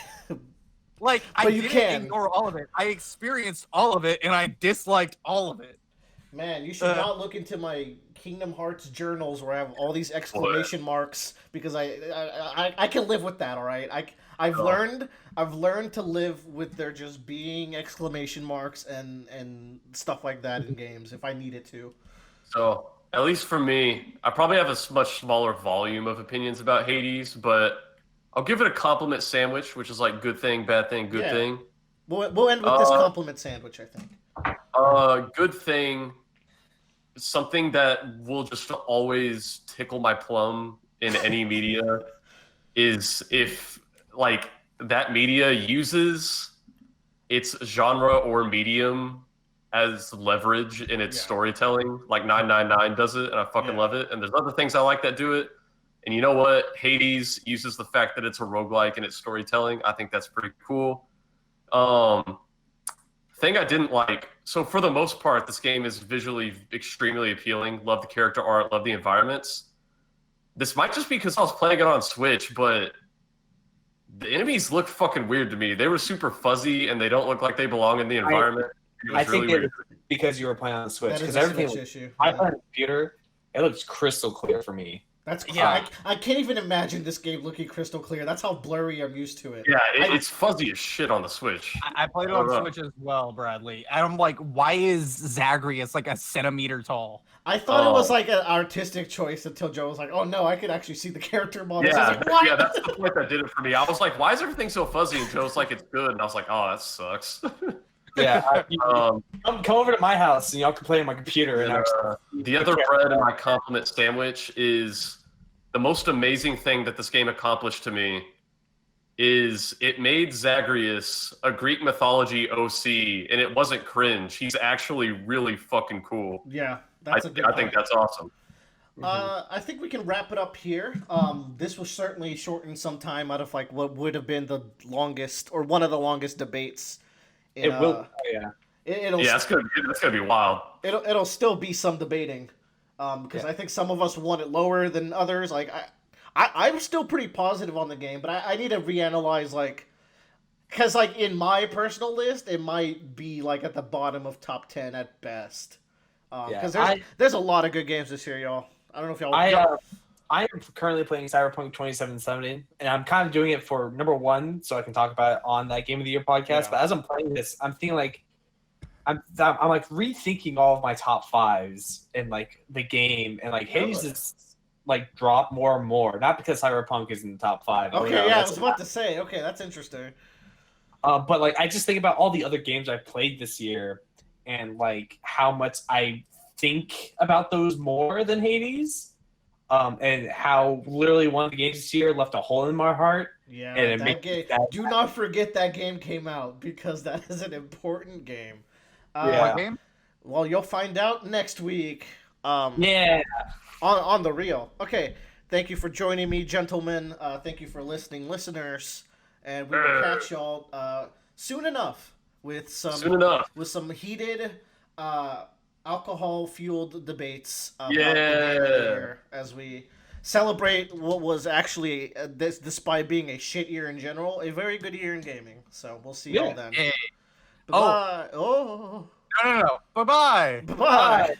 Like I didn't ignore all of it. I experienced all of it, and I disliked all of it. Man, you should not look into my Kingdom Hearts journals where I have all these exclamation marks because I can live with that. All right, I've learned to live with there just being exclamation marks and stuff like that in games if I need it to. So at least for me, I probably have a much smaller volume of opinions about Hades, but I'll give it a compliment sandwich, which is like good thing, bad thing, good thing. We'll end with this compliment sandwich, I think. Good thing. Something that will just always tickle my plum in any media is if like that media uses its genre or medium as leverage in its storytelling, like 999 does it, and I fucking love it. And there's other things I like that do it. And you know what? Hades uses the fact that it's a roguelike in its storytelling. I think that's pretty cool. Thing I didn't like, so for the most part, this game is visually extremely appealing. Love the character art, love the environments. This might just be because I was playing it on Switch, but the enemies look fucking weird to me. They were super fuzzy, and they don't look like they belong in the environment. I think it's because you were playing on the Switch. Because everything, I play on the computer, it looks crystal clear for me. That's I can't even imagine this game looking crystal clear. That's how blurry I'm used to it. Yeah, it's fuzzy as shit on the Switch. I played it on Switch as well, Bradley. And I'm like, why is Zagreus like a centimeter tall? I thought it was like an artistic choice until Joe was like, "Oh no, I could actually see the character models." Yeah, I was like, what? Yeah, that's the point that did it for me. I was like, "Why is everything so fuzzy?" And Joe's like, "It's good," and I was like, "Oh, that sucks." Yeah, come over to my house and y'all can play on my computer. And the other bread in my compliment sandwich is the most amazing thing that this game accomplished to me is it made Zagreus a Greek mythology OC, and it wasn't cringe. He's actually really fucking cool. Yeah, that's I think that's awesome. I think we can wrap it up here. This will certainly shorten some time out of like what would have been the longest or one of the longest debates. It will. That's gonna be wild. It'll still be some debating. Because I think some of us want it lower than others. Like I'm still pretty positive on the game, but I need to reanalyze like Because, like, in my personal list, it might be, like, at the bottom of top 10 at best. Because there's a lot of good games this year, y'all. I don't know if y'all... I am currently playing Cyberpunk 2077, and I'm kind of doing it for number one, so I can talk about it on that Game of the Year podcast. Yeah. But as I'm playing this, I'm thinking like I'm like rethinking all of my top fives in like the game, and like Hades is like drop more and more. Not because Cyberpunk is in the top five. Okay, I was about to say. Okay, that's interesting. But like I just think about all the other games I played this year, and like how much I think about those more than Hades. And how literally one of the games this year left a hole in my heart. Yeah, and that game. Do not forget that game came out because that is an important game. What game? Well, you'll find out next week. Yeah. On the real. Okay. Thank you for joining me, gentlemen. Thank you for listening, listeners. And we will catch y'all soon enough with some heated. Alcohol-fueled debates about the game of the year as we celebrate what was actually, despite being a shit year in general, a very good year in gaming. So we'll see y'all then. Hey. Bye-bye. Oh. No. Bye-bye. Bye-bye.